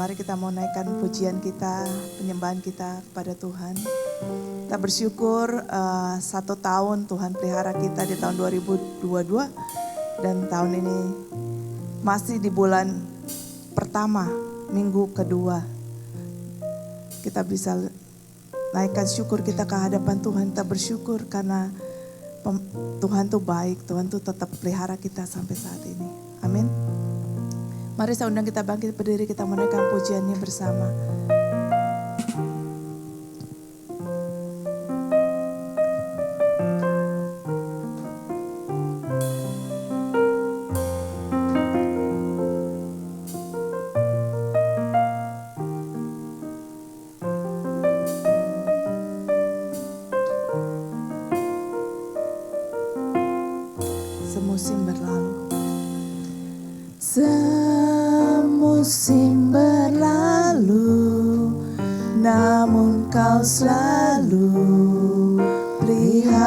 Mari kita mau naikkan pujian kita, penyembahan kita kepada Tuhan. Kita bersyukur 1 tahun Tuhan pelihara kita di tahun 2022 dan tahun ini masih di bulan pertama, minggu kedua. Kita bisa naikkan syukur kita ke hadapan Tuhan. Kita bersyukur karena Tuhan tuh baik, Tuhan tuh tetap pelihara kita sampai saat ini. Amin. Mari saya undang kita bangkit berdiri, kita menaikkan pujiannya bersama. Semusim berlalu. Semusim berlalu, namun kau selalu peliharaku.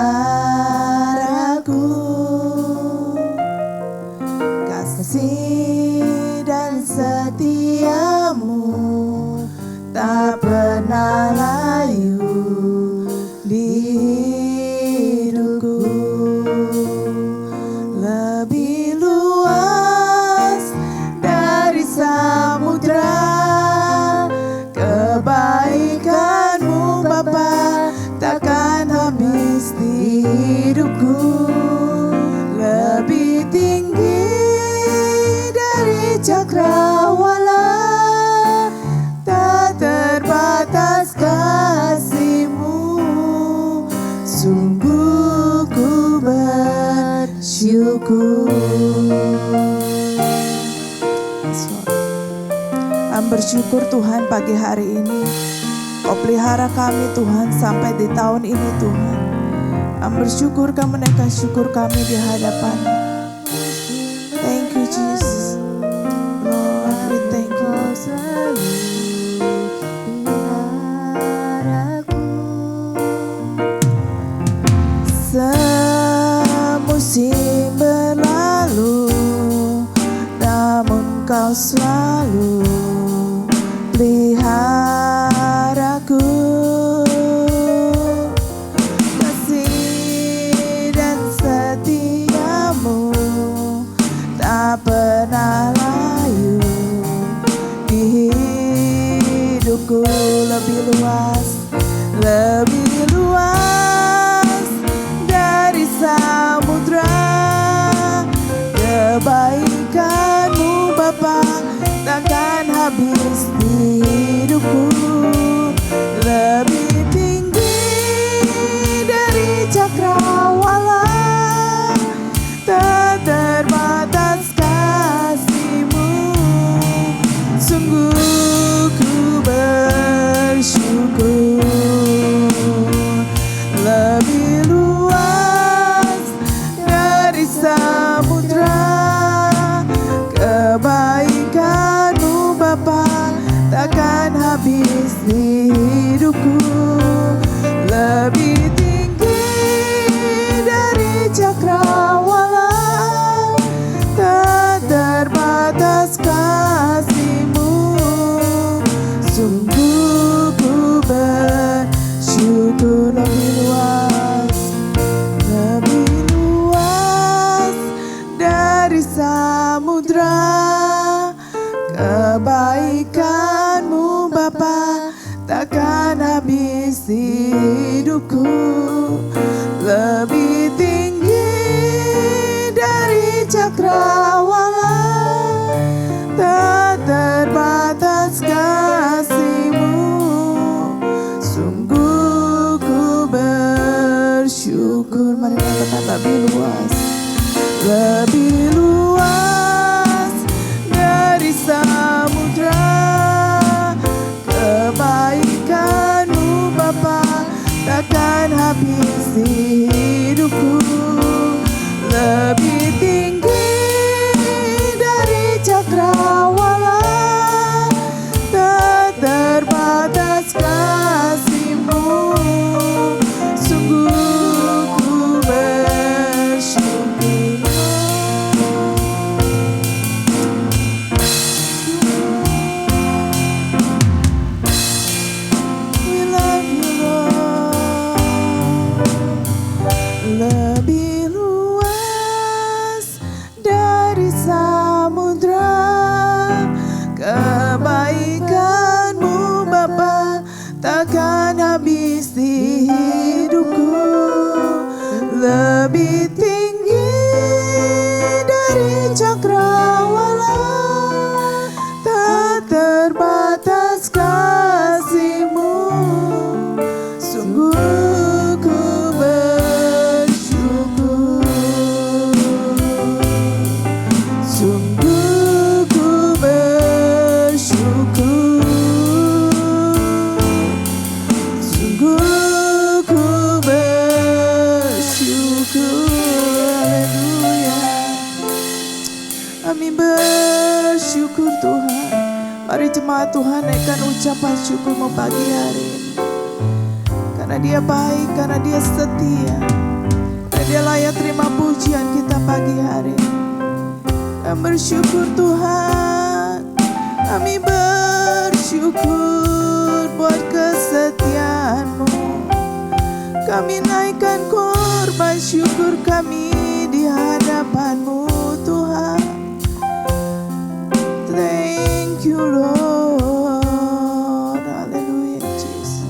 Kasih dan setiamu tak pernah layu di hidupku. Lebih luas dari samudra kebaikanmu Bapa, takkan habis di hidupku. Lebih tinggi dari cakrawala, tak terbatas kasih-Mu. Sungguh ku bersyukur. Bersyukur Tuhan pagi hari ini Kau pelihara kami Tuhan sampai di tahun ini Tuhan. Bersyukur kami menaikkan syukur kami di hadapan. Thank you Jesus. Lord, we thank you. Semusim berlalu, namun Kau selalu peliharaku. Kasih dan setiamu tak pernah layu di hidupku. Lebih luas dari samudra kebaikan-Mu Bapa, takkan habis di hidupku. Lebih tinggi dari cakrawala, tak terbatas kasih-Mu. Sungguh ku bersyukur. Lebih luas dari samudra kebaikan-Mu Bapa, takkan habis di hidupku. Lebih tinggi dari cakrawala, tak terbatas kasih-Mu. Sungguh ku bersyukur. Lebih luas dari samudra kebaikan-Mu Bapa, takkan habis di hidupku. Lebih tinggi dari cakrawala, tak terbatas kasih-Mu. Sungguh ku bersyukur. Mari kita katakan lebih luas. Lebih luas dari samudra kebaikan-Mu Bapa, takkan habis di hidupku. Lebih tinggi samudra. Kebaikan-Mu Bapa takkan habis di hidupku. Lebih tinggi dari cakrawala, tak terbatas kasih-Mu. Sungguh ku bersyukur, sungguh ku bersyukur, sungguh ku bersyukur. Haleluya. Kami bersyukur Tuhan. Mari jemaat Tuhan naikkan ucapan syukur-Mu pagi hari ini. Karena Dia baik, karena Dia setia, karena Dia layak terima pujian kita pagi hari ini. Kami bersyukur Tuhan. Kami bersyukur buat kesetiaan-Mu. Kami naikkan korban syukur kami di hadapan-Mu Tuhan. Thank you Lord. Haleluya Jesus.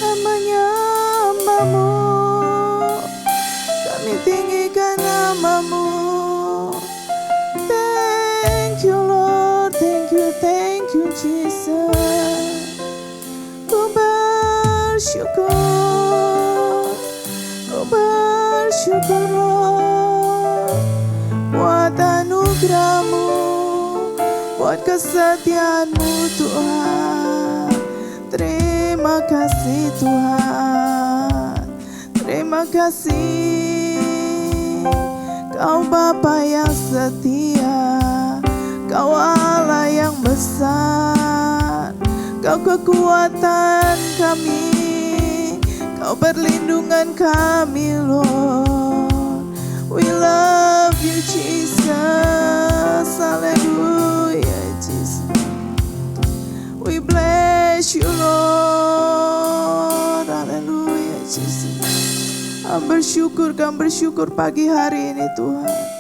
Hamba-Mu, kami tinggikan nama-Mu. Thank you Lord, thank you Jesus. Ku bersyukur, ku bersyukur Lord, buat anugerah-Mu, buat kesetiaan-Mu Tuhan. Terima kasih Tuhan, terima kasih. Kau Bapa yang setia, Kau Allah yang besar, Kau kekuatan kami, Kau perlindungan kami Lord. We love you Jesus. Hallelujah Jesus. We bless you Lord. Hallelujah Jesus. Kami bersyukur pagi hari ini Tuhan.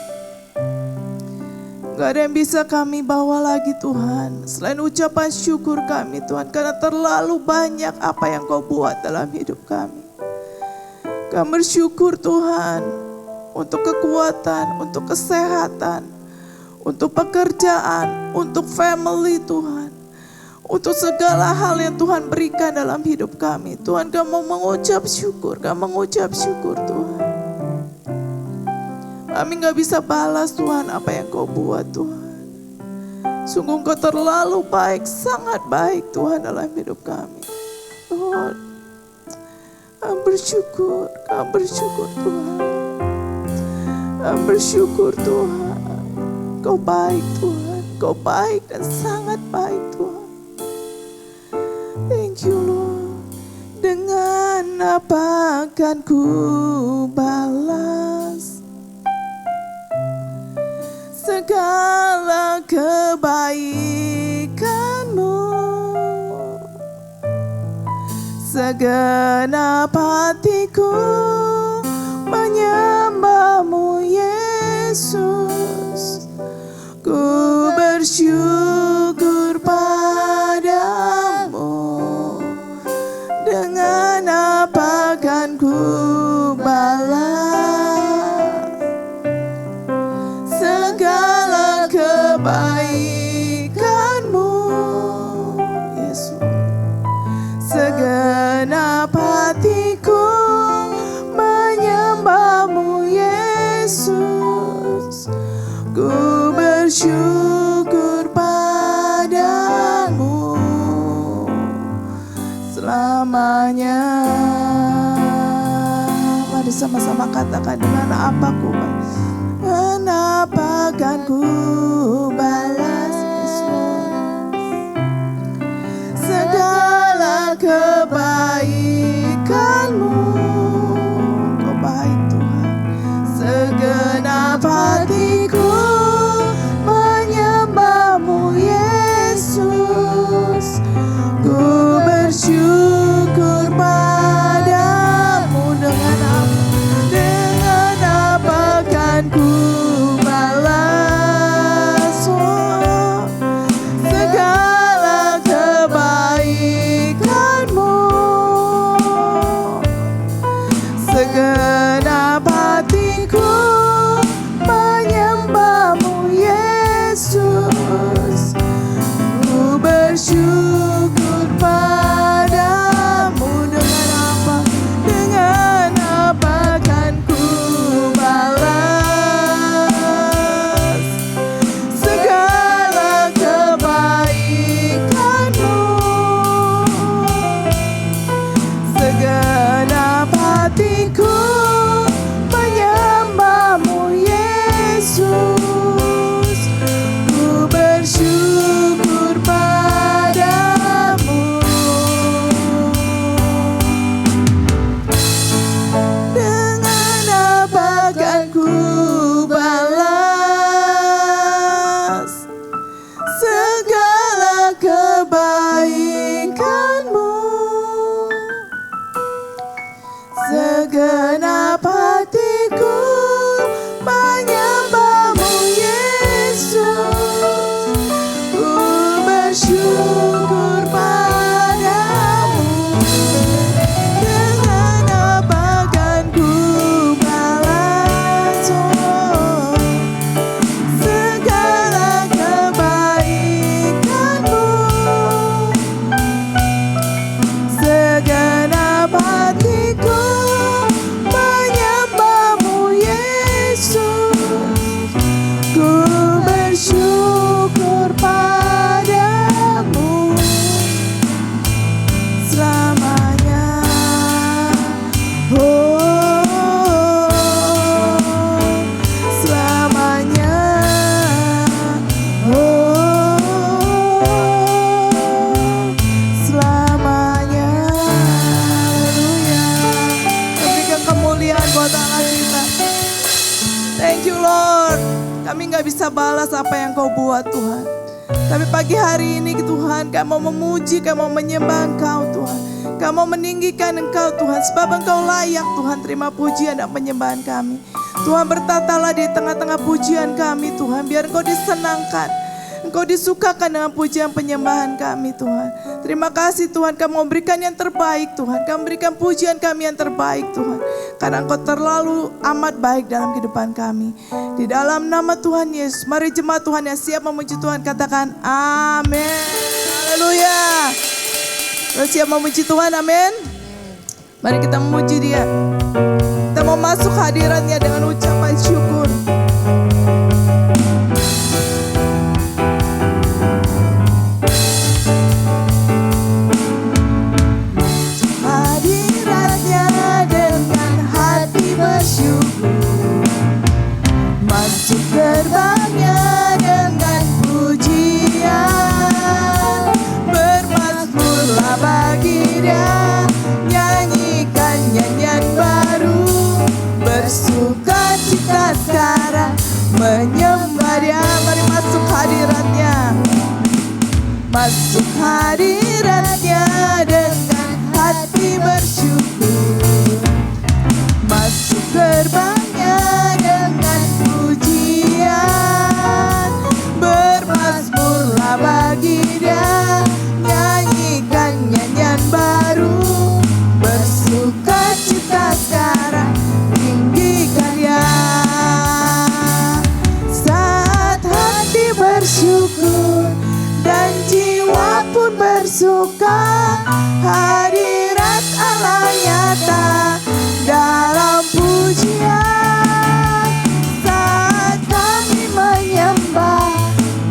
Gak ada yang bisa kami bawa lagi Tuhan selain ucapan syukur kami Tuhan. Karena terlalu banyak apa yang Kau buat dalam hidup kami. Kami bersyukur Tuhan untuk kekuatan, untuk kesehatan, untuk pekerjaan, untuk family Tuhan. Untuk segala hal yang Tuhan berikan dalam hidup kami. Tuhan, kami mengucap syukur, kami mengucap syukur Tuhan. Kami gak bisa balas Tuhan apa yang Kau buat Tuhan. Sungguh Kau terlalu baik, sangat baik Tuhan dalam hidup kami. Lord, kami bersyukur Tuhan. Kami bersyukur Tuhan. Kau baik Tuhan, Kau baik dan sangat baik Tuhan. Thank you Lord. Dengan apa akan ku balas segala kebaikan-Mu? Segenap hatiku menyembah-Mu Yesus. Ku bersyukur padamu. Dengan apa akan ku balas segala kebaikan-Mu Yesus. Segenap hatiku menyembah-Mu Yesus. Ku bersyukur padamu selamanya. Mari sama-sama katakan, dengan apa ku balas? Kenapa kan ku balas Yesus segala kebaikan-Mu? Kau baik Tuhan. Segenap hatiku menyembah-Mu Yesus. Ku bersyukur padamu. Dengan apa kan ku balas bisa balas apa yang Kau buat Tuhan. Tapi pagi hari ini Tuhan, kami mau memuji, kami mau menyembah Engkau Tuhan. Kami mau meninggikan Engkau Tuhan, sebab Engkau layak Tuhan terima pujian dan penyembahan kami. Tuhan, bertatalah di tengah-tengah pujian kami Tuhan, biar Engkau disenangkan, Engkau disukakan dengan pujian penyembahan kami Tuhan. Terima kasih Tuhan, Kami memberikan yang terbaik Tuhan. Kami berikan pujian kami yang terbaik Tuhan, karena Engkau terlalu amat baik dalam kehidupan kami. Di dalam nama Tuhan Yesus, mari jemaat Tuhan yang siap memuji Tuhan katakan amin. Haleluya. Kalau siap memuji Tuhan, amin. Mari kita memuji Dia. Kita mau masuk hadiratnya dengan ucapan syukur. Hadiratnya dengan hati bersyukur, masuk gerbangnya dengan pujian, bermazmurlah bagi Dia, nyanyikan nyanyian baru, bersuka cita sekarang menyembah Dia. Mari masuk hadiratnya, masuk hadiratnya dengan hati bersyukur, masuk gerbangnya dengan pujian, bermazmurlah bagi Dia, nyanyikan nyanyian baru, bersuka cita sekarang tinggikan Dia. Saat hati bersyukur dan jiwa pun bersuka, hadirat Allah nyata dalam pujian. Saat kami menyembah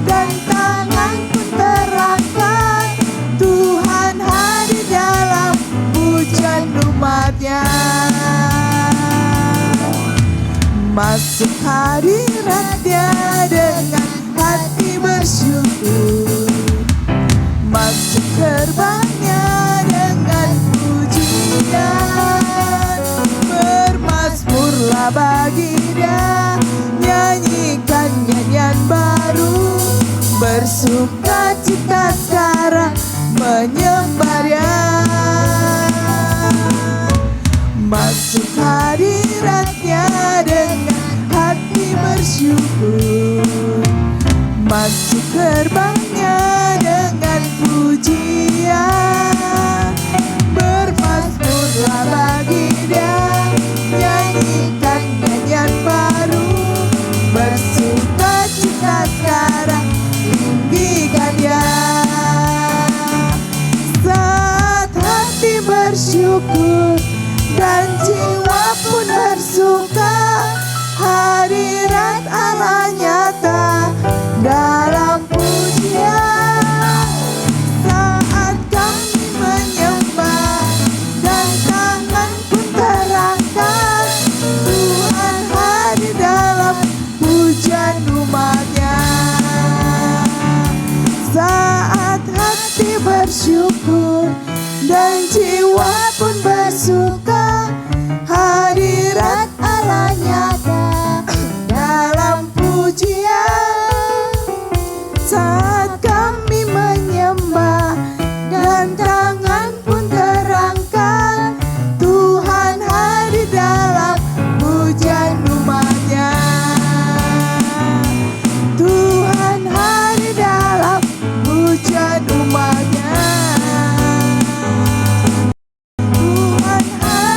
dan tangan pun terangkat, Tuhan hadir dalam pujian umat-Nya. Masuk hadirat-Nya dengan hati bersyukur, masuk gerbangnya dengan pujian, bermazmurlah bagi Dia, nyanyikan nyanyian baru, bersuka cita sekarang menyembah Dia. Masuk hadirat-Nya dengan hati bersyukur, masuk gerbangnya dengan pujian, bermazmurlah bagi Dia, nyanyikan nyanyian baru, bersuka cita sekarang tinggikan Dia. Saat hati bersyukur dan jiwa pun bersuka, hadirat Allah nyata dalam pujian. Saat kami menyembah dan tangan pun terangkat, Tuhan hadir dalam pujian umat-Nya. Saat hati bersyukur dan jiwa pun bersuka, hadirat Allah nyata dalam pujian. Saat kami menyembah dan tangan pun terangkat, Tuhan hadir dalam pujian umat-Nya. Tuhan hadir dalam pujian umat-Nya. Tuhan hadir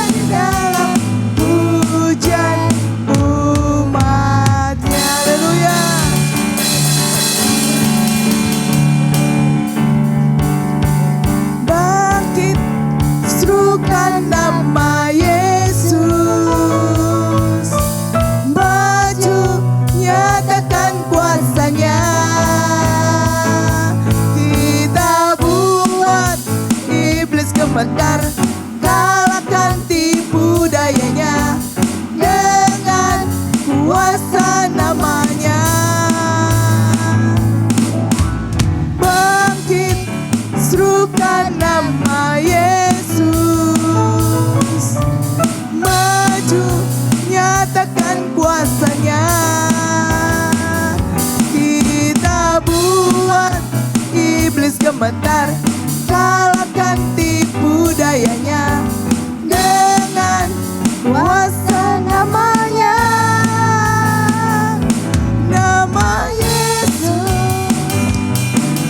gemetar, kalahkan tipu dayanya dengan kuasa namanya. Nama Yesus,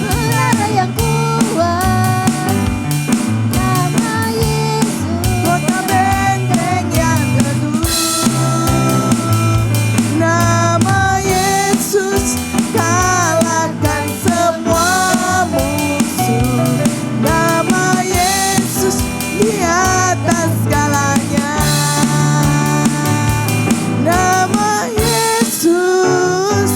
Menara yang kuat. Nama Yesus, kota benteng yang teguh. Nama Yesus, kalahkan semua musuh. Nama Yesus di atas segalanya. Nama Yesus,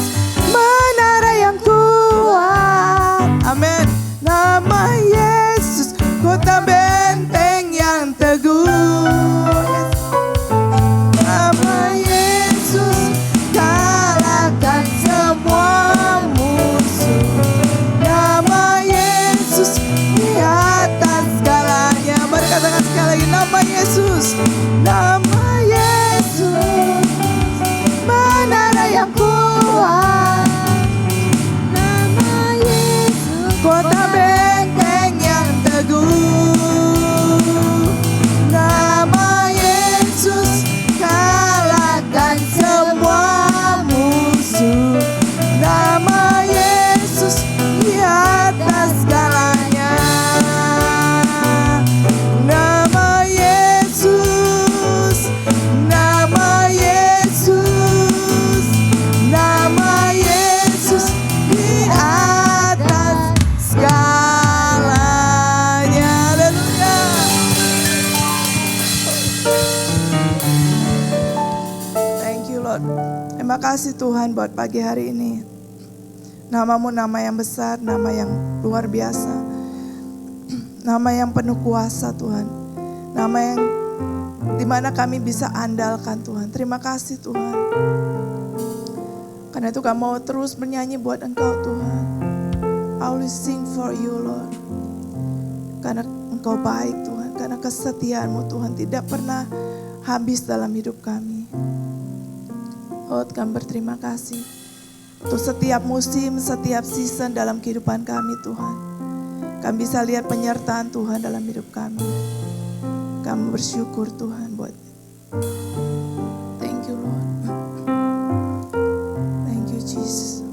menara yang kuat. Amin. Nama Yesus, kota benteng yang teguh. Nama Yesus, kalahkan semua musuh. Nama Yesus di atas segalanya. Mari katakan sekali lagi, nama Yesus. Nama Yesus, menara yang kuat. nama Yesus, Kota benteng yang teguh. Nama Yesus, kalahkan semua musuh. Nama Yesus di atas segalanya. Nama Yesus, nama Yesus, nama Yesus di atas segalanya. Haleluya. Thank you Lord. Terima kasih Tuhan buat pagi hari ini. Namamu nama yang besar, nama yang luar biasa. Nama yang penuh kuasa Tuhan. Nama yang dimana kami bisa andalkan Tuhan. Terima kasih Tuhan. Karena itu kami mau terus bernyanyi buat Engkau Tuhan. I will sing for you Lord. Karena Engkau baik Tuhan. Karena kesetiaan-Mu Tuhan tidak pernah habis dalam hidup kami. Oh kami berterima kasih. Untuk setiap musim, setiap season dalam kehidupan kami Tuhan. Kami bisa lihat penyertaan Tuhan dalam hidup kami. Kami bersyukur Tuhan buat. Thank you Lord. Thank you Jesus.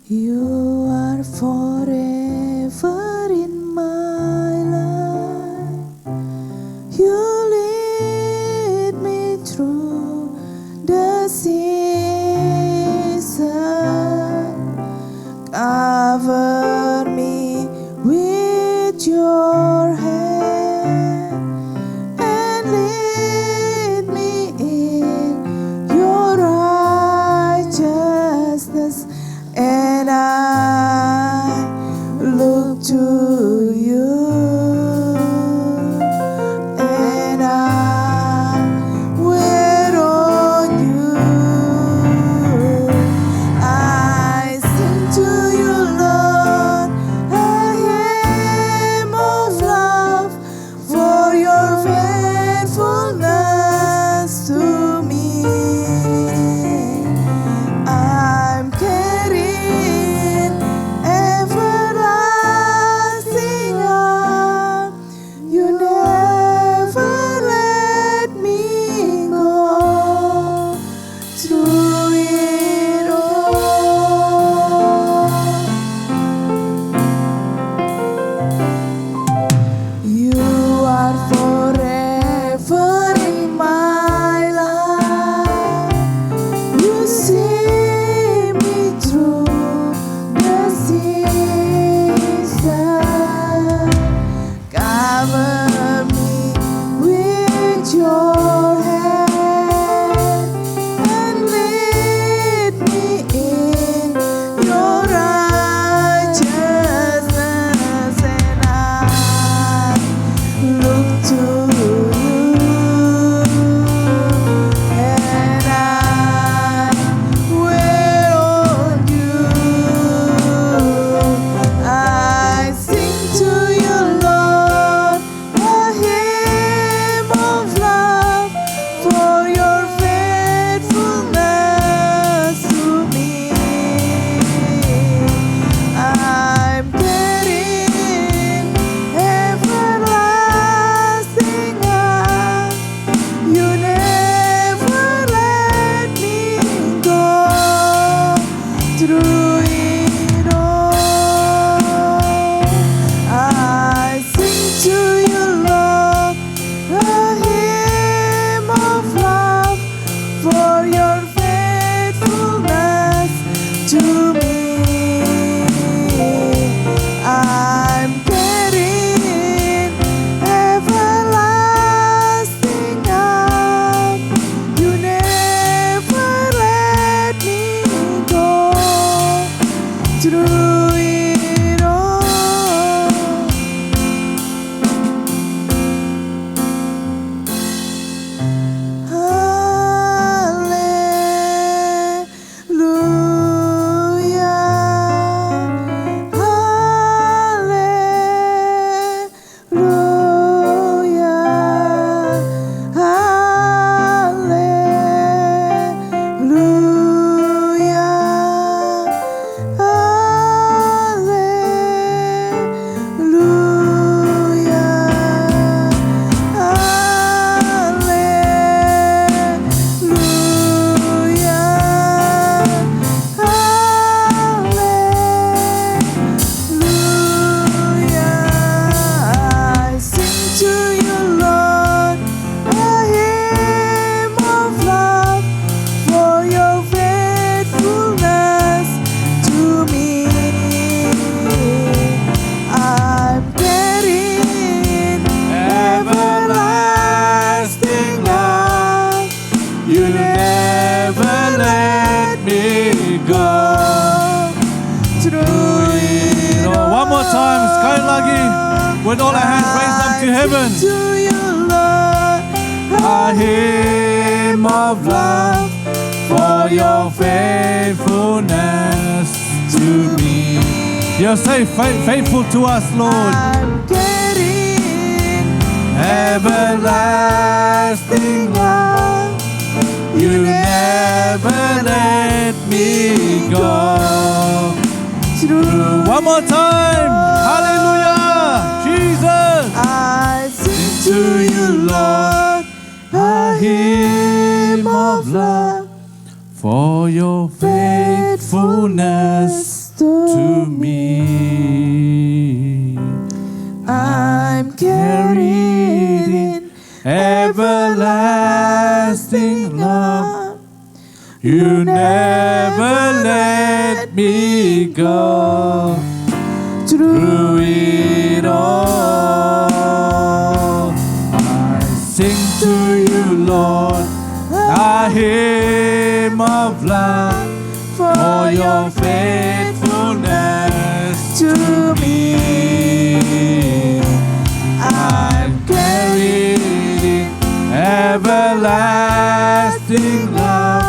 You are forever in my life. You lead me through the season. Cover me with your hand and lead me in your righteousness. And I look to you, and I wait on you. I sing to you, Lord, a hymn of love for your faithfulness to me. I'm carrying everlasting sekali lagi. With all our hands raised up to heaven. To you, Lord, A hymn of love for your faithfulness to me. You're so faithful to us, Lord. I'm carrying Everlasting love, you never let me go. through. One more time, hallelujah, Jesus. I sing To to you, you, Lord, A hymn of love for your faithfulness to me. I'm carried in Everlasting love, you never let me go. Through it all, I sing to you, Lord, a hymn of love for your faithfulness to me. I'm carried in everlasting love.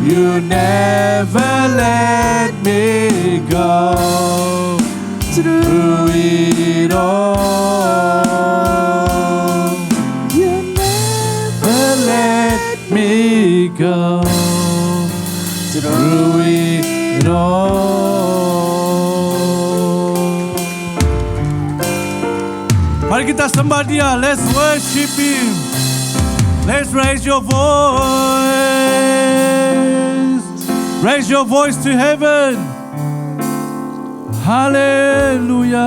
You never let me go. Through it all, You never let me go. Through it all. Mari kita sembah Dia. Let's worship Him. Let's raise your voice. Raise your voice to heaven. Hallelujah.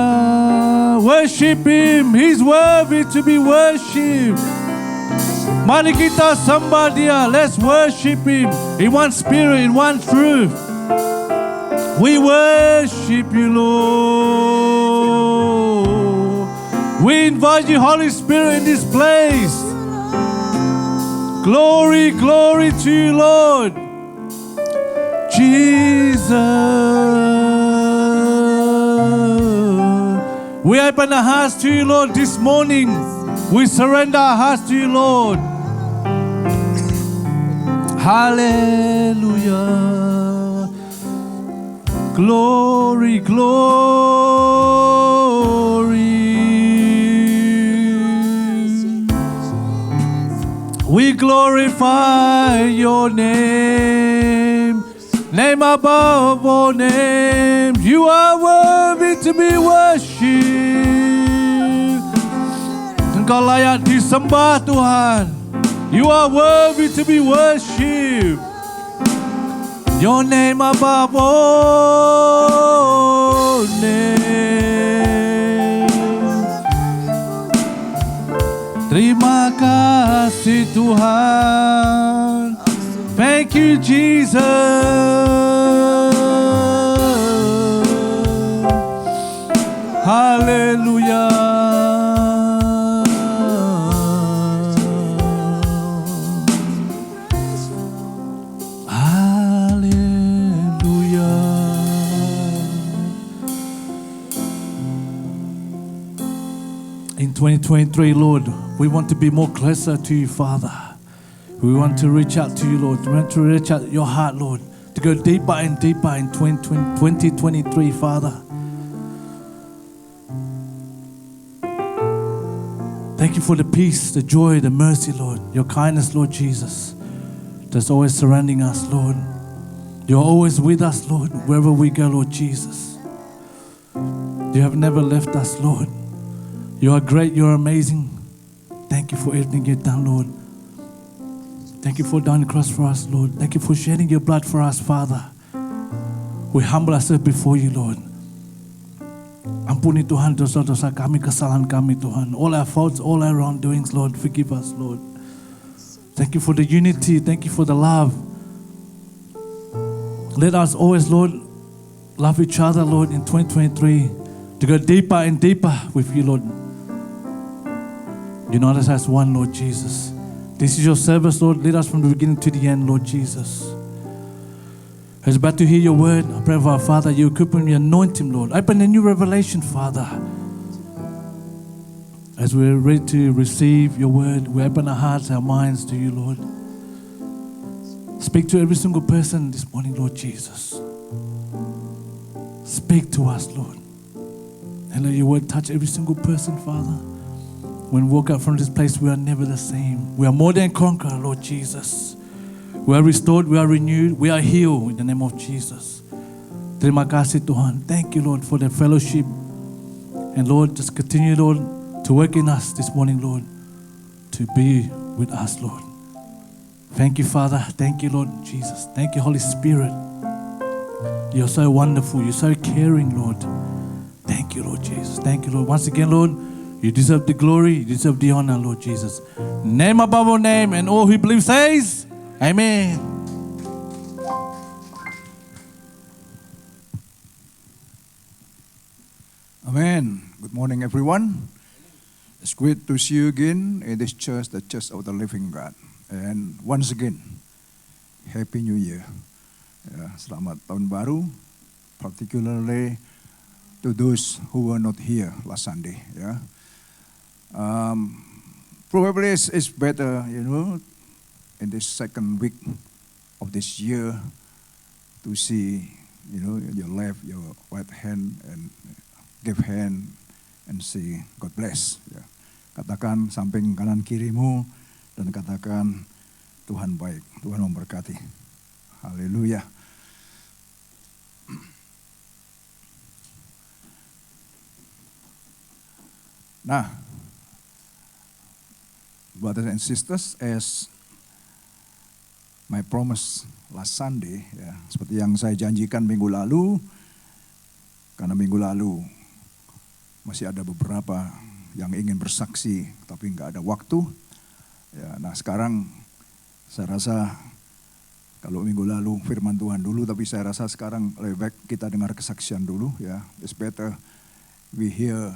Worship Him. He's worthy to be worshipped. Mari kita sembah Dia. Let's worship Him in one spirit, in one truth. We worship you, Lord. We invite you, Holy Spirit, in this place. Glory, glory to you, Lord. Jesus. We open our hearts to you, Lord, this morning. We surrender our hearts to you, Lord. Hallelujah. Glory, glory. We glorify your name, name above all names. You are worthy to be worshipped. Engkau layak disembah, Tuhan. You are worthy to be worshipped. Your name above all names. Terima kasih Tuhan. Thank you Jesus. Hallelujah. In 2023, Lord, we want to be more closer to you, Father. We want to reach out to you, Lord. We want to reach out your heart, Lord, to go deeper and deeper in 2023, Father. Thank you for the peace, the joy, the mercy, Lord, your kindness, Lord Jesus, that's always surrounding us, Lord. You're always with us, Lord, wherever we go, Lord Jesus. You have never left us, Lord. You are great, you are amazing. Thank you for everything you've done, Lord. Thank you for dying on the cross for us, Lord. Thank you for shedding your blood for us, Father. We humble ourselves before you, Lord. Ampuni Tuhan dosa-dosa kami, kesalahan kami, Tuhan. All our faults, all our wrongdoings, Lord, forgive us, Lord. Thank you for the unity. Thank you for the love. Let us always, Lord, love each other, Lord, in 2023. To go deeper and deeper with you, Lord. Unite us as one, Lord Jesus. This is your service, Lord. Lead us from the beginning to the end, Lord Jesus. As about to hear your word, I pray for our Father, you equip him, you anoint him, Lord. Open a new revelation, Father. As we're ready to receive your word, we open our hearts, our minds to you, Lord. Speak to every single person this morning, Lord Jesus. Speak to us, Lord. And let your word touch every single person, Father. When we walk out from this place, we are never the same. We are more than conqueror, Lord Jesus. We are restored, we are renewed, we are healed in the name of Jesus. Terima kasih Tuhan. Thank you, Lord, for the fellowship. And Lord, just continue, Lord, to work in us this morning, Lord, to be with us, Lord. Thank you, Father. Thank you, Lord Jesus. Thank you, Holy Spirit. You're so wonderful. You're so caring, Lord. Thank you, Lord Jesus. Thank you, Lord. Once again, Lord, you deserve the glory. You deserve the honor, Lord Jesus. Name above all name, and all who believe says, Amen. Amen. Good morning, everyone. It's great to see you again in this church, the Church of the Living God. And once again, Happy New Year. Ya, selamat tahun baru, particularly to those who were not here last Sunday. Ya. Probably it's better, in this second week of this year to see, your left, your right hand, and give hand and say God bless. Ya. Katakan samping kanan kirimu dan katakan Tuhan baik, Tuhan memberkati. Haleluya. Nah, brothers and sisters, as my promise last Sunday, ya, seperti yang saya janjikan minggu lalu, karena minggu lalu masih ada beberapa yang ingin bersaksi, tapi nggak ada waktu. Ya, nah sekarang saya rasa kalau minggu lalu firman Tuhan dulu, tapi saya rasa sekarang lebih baik kita dengar kesaksian dulu. Ya, it's better we hear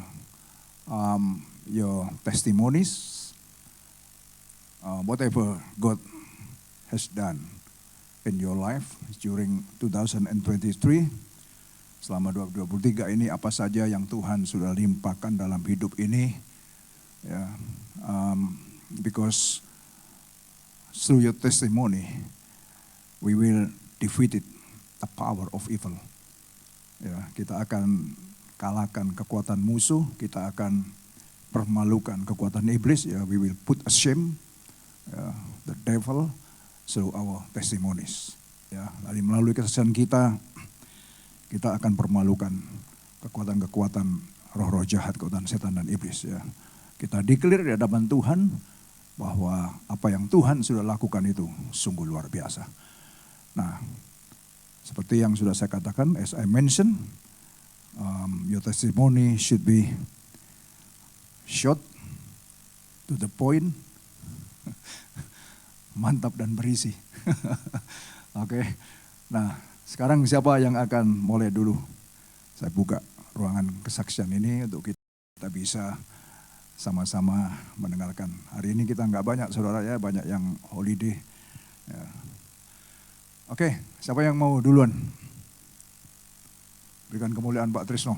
your testimonies, whatever God has done in your life during 2023. Selama 2023 ini apa saja yang Tuhan sudah limpahkan dalam hidup ini. Ya, because through your testimony, we will defeat the power of evil. Ya, kita akan kalahkan kekuatan musuh, kita akan permalukan kekuatan iblis. Ya, we will put ashame the devil through our testimonies. Ya, dari melalui kesaksian kita akan permalukan kekuatan-kekuatan roh-roh jahat, kekuatan setan dan iblis. Ya, kita declare di hadapan Tuhan bahwa apa yang Tuhan sudah lakukan itu sungguh luar biasa. Nah, seperti yang sudah saya katakan, as I mentioned, your testimony should be short, to the point, mantap dan berisi. Oke, nah sekarang siapa yang akan mulai dulu? Saya buka ruangan kesaksian ini untuk kita bisa sama-sama mendengarkan. Hari ini kita nggak banyak saudara ya, banyak yang holiday. Ya. Oke, siapa yang mau duluan? Berikan kemuliaan Pak Trisno.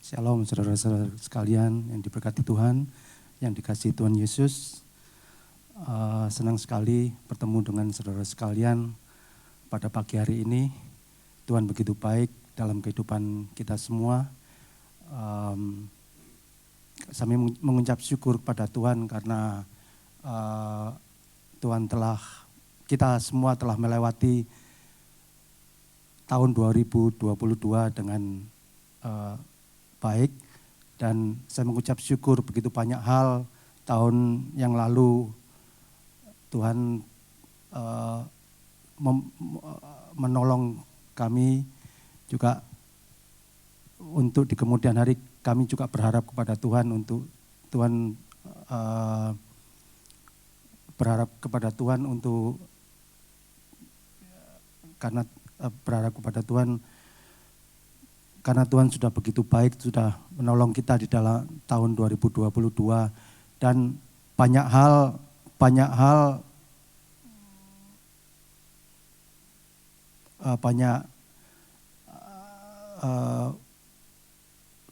Shalom saudara-saudara sekalian yang diberkati Tuhan, yang dikasihi Tuhan Yesus. Senang sekali bertemu dengan saudara sekalian pada pagi hari ini. Tuhan begitu baik dalam kehidupan kita semua. Kami mengucap syukur kepada Tuhan karena kita semua telah melewati tahun 2022 dengan baik, dan saya mengucap syukur begitu banyak hal tahun yang lalu Tuhan menolong kami juga untuk di kemudian hari. Kami juga berharap kepada Tuhan untuk Tuhan berharap kepada Tuhan untuk berharap kepada Tuhan karena Tuhan sudah begitu baik, sudah menolong kita di dalam tahun 2022, dan banyak hal banyak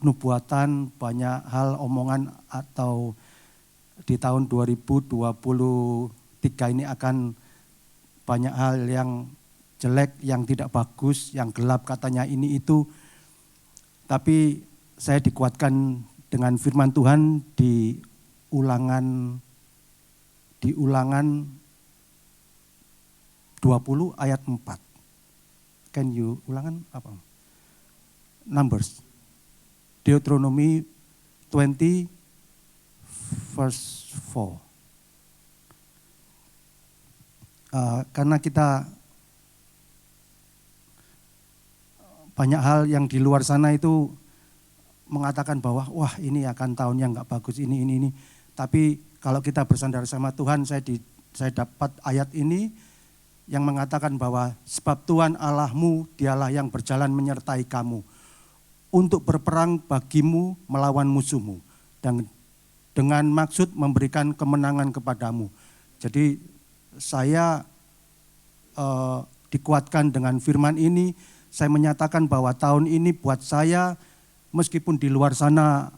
nubuatan, banyak hal omongan atau di tahun 2023 ini akan banyak hal yang jelek, yang tidak bagus, yang gelap katanya ini itu. Tapi saya dikuatkan dengan firman Tuhan di Ulangan 20 ayat 4. Can you Ulangan apa? Numbers. Deuteronomy 20 verse 4. Karena kita banyak hal yang di luar sana itu mengatakan bahwa wah ini akan tahun yang gak bagus ini. Tapi kalau kita bersandar sama Tuhan, saya dapat ayat ini yang mengatakan bahwa sebab Tuhan Allahmu dialah yang berjalan menyertai kamu untuk berperang bagimu melawan musuhmu dan dengan maksud memberikan kemenangan kepadamu. Jadi saya dikuatkan dengan firman ini. Saya menyatakan bahwa tahun ini buat saya meskipun di luar sana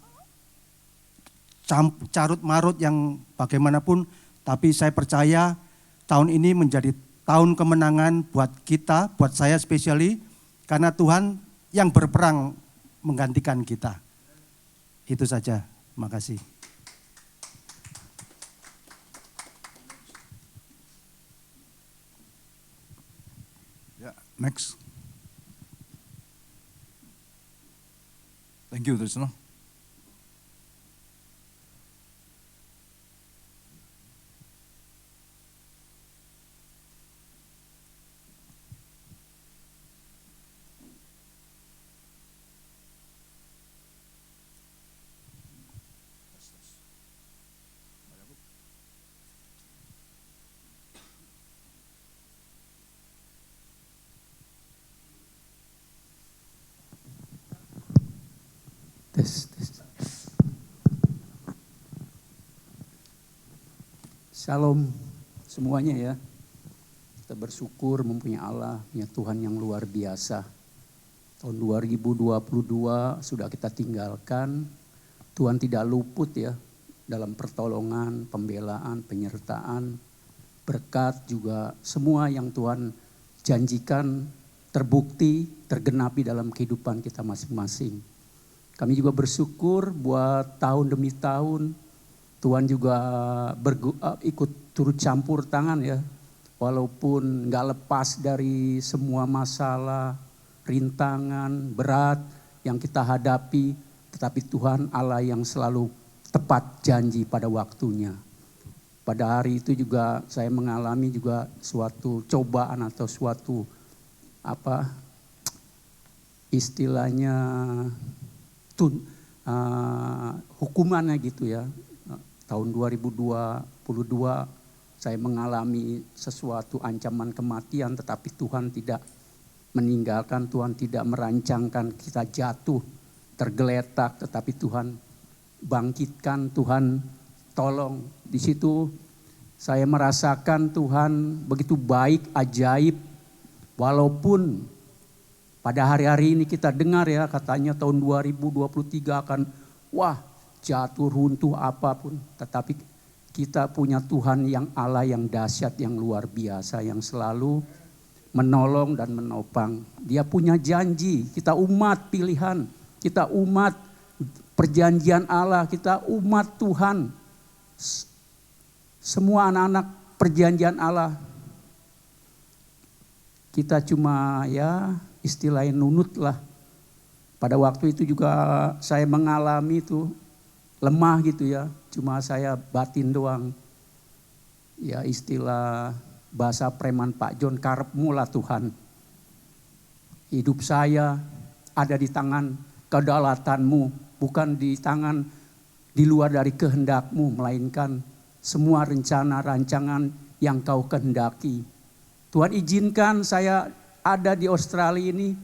carut marut yang bagaimanapun, tapi saya percaya tahun ini menjadi tahun kemenangan buat kita, buat saya especially, karena Tuhan yang berperang menggantikan kita. Itu saja, terima kasih. Ya, next. Thank you, Trisno. Tes. Shalom semuanya ya. Kita bersyukur mempunyai Allah, punya Tuhan yang luar biasa. Tahun 2022 sudah kita tinggalkan. Tuhan tidak luput ya dalam pertolongan, pembelaan, penyertaan, berkat juga semua yang Tuhan janjikan terbukti, tergenapi dalam kehidupan kita masing-masing. Kami juga bersyukur buat tahun demi tahun Tuhan juga ikut turut campur tangan ya. Walaupun gak lepas dari semua masalah, rintangan, berat yang kita hadapi. Tetapi Tuhan Allah yang selalu tepat janji pada waktunya. Pada hari itu juga saya mengalami juga suatu cobaan atau suatu istilahnya hukumannya gitu ya. Tahun 2022 saya mengalami sesuatu ancaman kematian, tetapi Tuhan tidak meninggalkan, Tuhan tidak merancangkan kita jatuh, tergeletak, tetapi Tuhan bangkitkan, Tuhan tolong. Di situ saya merasakan Tuhan begitu baik, ajaib, walaupun pada hari-hari ini kita dengar ya katanya tahun 2023 akan jatuh runtuh apapun. Tetapi kita punya Tuhan yang Allah yang dahsyat, yang luar biasa, yang selalu menolong dan menopang. Dia punya janji, kita umat pilihan, kita umat perjanjian Allah, kita umat Tuhan. Semua anak-anak perjanjian Allah. Kita cuma ya istilahnya nunut lah. Pada waktu itu juga saya mengalami itu lemah gitu ya. Cuma saya batin doang. Ya istilah bahasa preman Pak John, karepmu lah Tuhan. Hidup saya ada di tangan kedaulatanmu. Bukan di tangan di luar dari kehendakmu. Melainkan semua rencana rancangan yang kau kehendaki. Tuhan izinkan saya ada di Australia ini,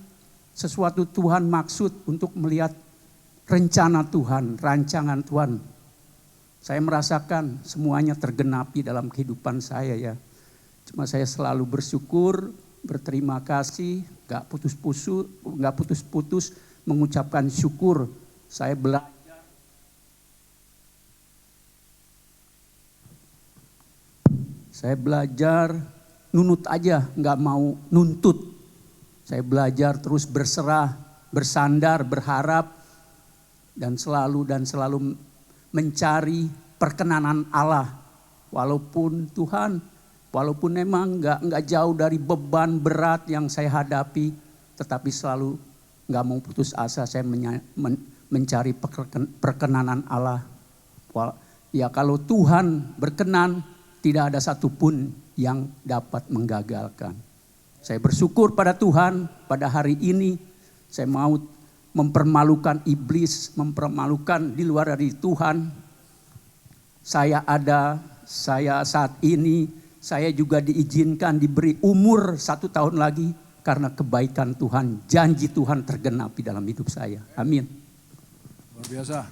sesuatu Tuhan maksud untuk melihat rencana Tuhan, rancangan Tuhan. Saya merasakan semuanya tergenapi dalam kehidupan saya ya. Cuma saya selalu bersyukur, berterima kasih, gak putus-putus mengucapkan syukur. Saya belajar nunut aja, gak mau nuntut. Saya belajar terus berserah, bersandar, berharap, dan selalu mencari perkenanan Allah. Walaupun memang nggak jauh dari beban berat yang saya hadapi, tetapi selalu nggak mau putus asa saya mencari perkenanan Allah. Ya kalau Tuhan berkenan, tidak ada satupun yang dapat menggagalkan. Saya bersyukur pada Tuhan pada hari ini. Saya mau mempermalukan iblis, mempermalukan di luar dari Tuhan. Saya saat ini, saya juga diizinkan diberi umur 1 tahun lagi karena kebaikan Tuhan, janji Tuhan tergenapi dalam hidup saya. Amin. Luar biasa.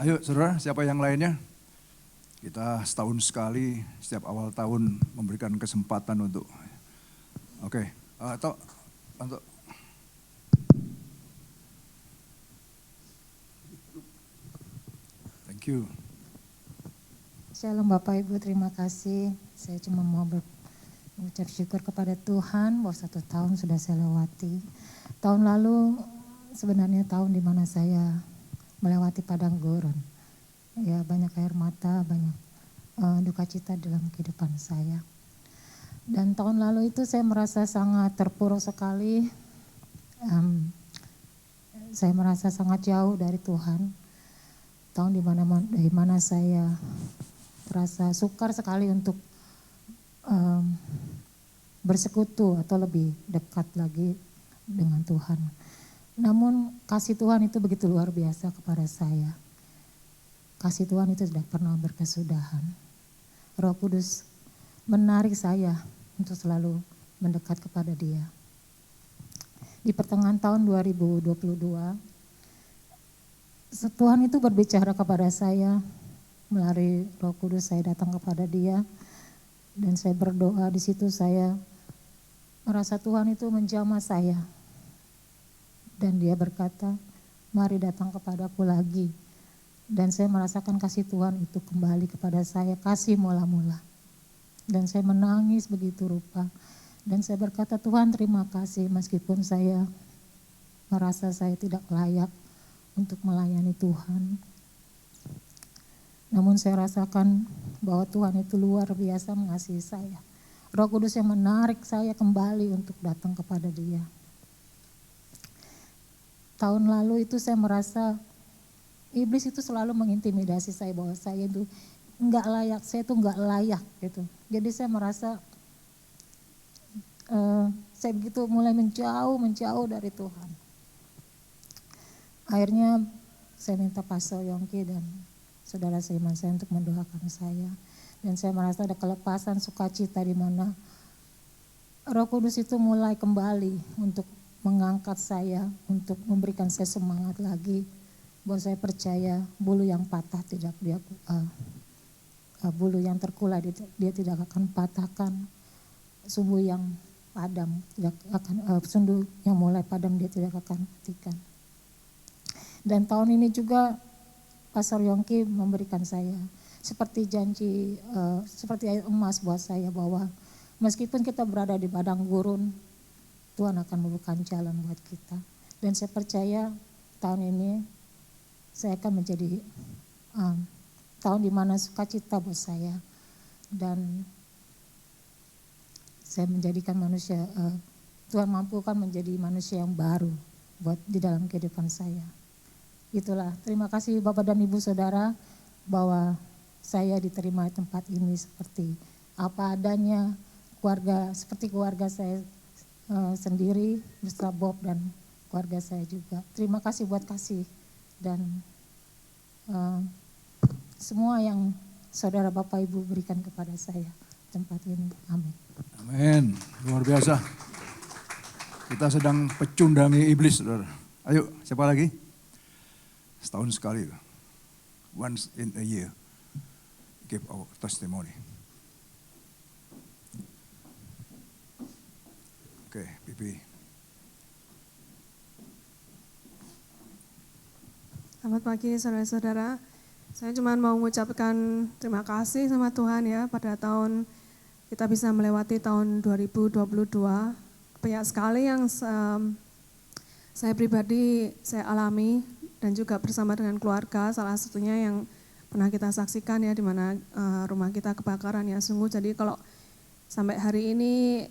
Ayo saudara, siapa yang lainnya? Kita setahun sekali, setiap awal tahun memberikan kesempatan untuk, untuk thank you. Shalom Bapak Ibu, terima kasih. Saya cuma mau mengucap syukur kepada Tuhan bahwa 1 tahun sudah saya lewati. Tahun lalu sebenarnya tahun di mana saya melewati padang gurun. Ya, banyak air mata, banyak duka cita dalam kehidupan saya. Dan tahun lalu itu saya merasa sangat terpuruk sekali. Saya merasa sangat jauh dari Tuhan. Tahun dari mana saya terasa sukar sekali untuk bersekutu atau lebih dekat lagi dengan Tuhan. Namun kasih Tuhan itu begitu luar biasa kepada saya. Kasih Tuhan itu tidak pernah berkesudahan. Roh Kudus menarik saya untuk selalu mendekat kepada Dia. Di pertengahan tahun 2022, Tuhan itu berbicara kepada saya melalui Roh Kudus. Saya datang kepada Dia dan saya berdoa. Di situ saya merasa Tuhan itu menjamah saya dan Dia berkata, mari datang kepadaku lagi. Dan saya merasakan kasih Tuhan itu kembali kepada saya, kasih mula-mula. Dan saya menangis begitu rupa. Dan saya berkata, Tuhan terima kasih meskipun saya merasa saya tidak layak untuk melayani Tuhan. Namun saya rasakan bahwa Tuhan itu luar biasa mengasihi saya. Roh Kudus yang menarik saya kembali untuk datang kepada Dia. Tahun lalu itu saya merasa iblis itu selalu mengintimidasi saya bahwa saya itu enggak layak, saya itu enggak layak gitu. Jadi saya merasa saya begitu mulai menjauh dari Tuhan. Akhirnya saya minta Pastor Yongki dan saudara seiman saya untuk mendoakan saya. Dan saya merasa ada kelepasan sukacita di mana Roh Kudus itu mulai kembali untuk mengangkat saya, untuk memberikan saya semangat lagi. Bahwa saya percaya bulu yang patah tidak bulu yang terkulai dia tidak akan patahkan, sumbu yang padam tidak akan sumbu yang mulai padam dia tidak akan matikan. Dan tahun ini juga Pastor Yongki memberikan saya seperti janji, seperti ayat emas buat saya bahwa meskipun kita berada di padang gurun, Tuhan akan membuka jalan buat kita. Dan saya percaya tahun ini saya akan menjadi tahun di mana sukacita buat saya dan saya menjadikan manusia, Tuhan mampukan menjadi manusia yang baru buat di dalam kehidupan saya. Itulah, terima kasih Bapak dan Ibu Saudara bahwa saya diterima di tempat ini seperti apa adanya, seperti keluarga saya sendiri beserta Bob dan keluarga saya juga. Terima kasih buat kasih dan semua yang saudara Bapak Ibu berikan kepada saya tempat ini. Amin. Amin. Luar biasa. Kita sedang pecundangi iblis, saudara. Ayo, siapa lagi? Setahun sekali. once in a year give our testimony. Okay, Bibi. Selamat pagi saudara-saudara. Saya cuma mau mengucapkan terima kasih sama Tuhan ya pada tahun kita bisa melewati tahun 2022. Banyak sekali yang saya pribadi saya alami dan juga bersama dengan keluarga, salah satunya yang pernah kita saksikan ya di mana rumah kita kebakaran ya sungguh. Jadi kalau sampai hari ini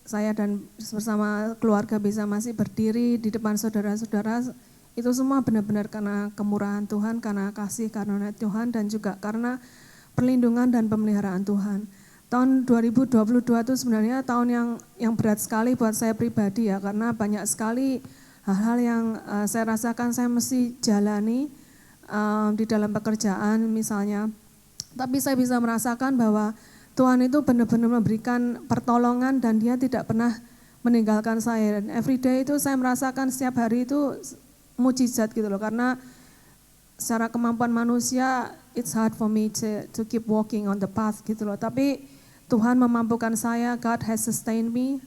saya dan bersama keluarga bisa masih berdiri di depan saudara-saudara, itu semua benar-benar karena kemurahan Tuhan, karena kasih karunia Tuhan, dan juga karena perlindungan dan pemeliharaan Tuhan. Tahun 2022 itu sebenarnya tahun yang berat sekali buat saya pribadi ya, karena banyak sekali hal-hal yang saya rasakan saya mesti jalani di dalam pekerjaan misalnya. Tapi saya bisa merasakan bahwa Tuhan itu benar-benar memberikan pertolongan dan Dia tidak pernah meninggalkan saya. Dan every day itu saya merasakan setiap hari itu mujizat gitu loh, karena secara kemampuan manusia it's hard for me to keep walking on the path gitu loh, tapi Tuhan memampukan saya. God has sustained me.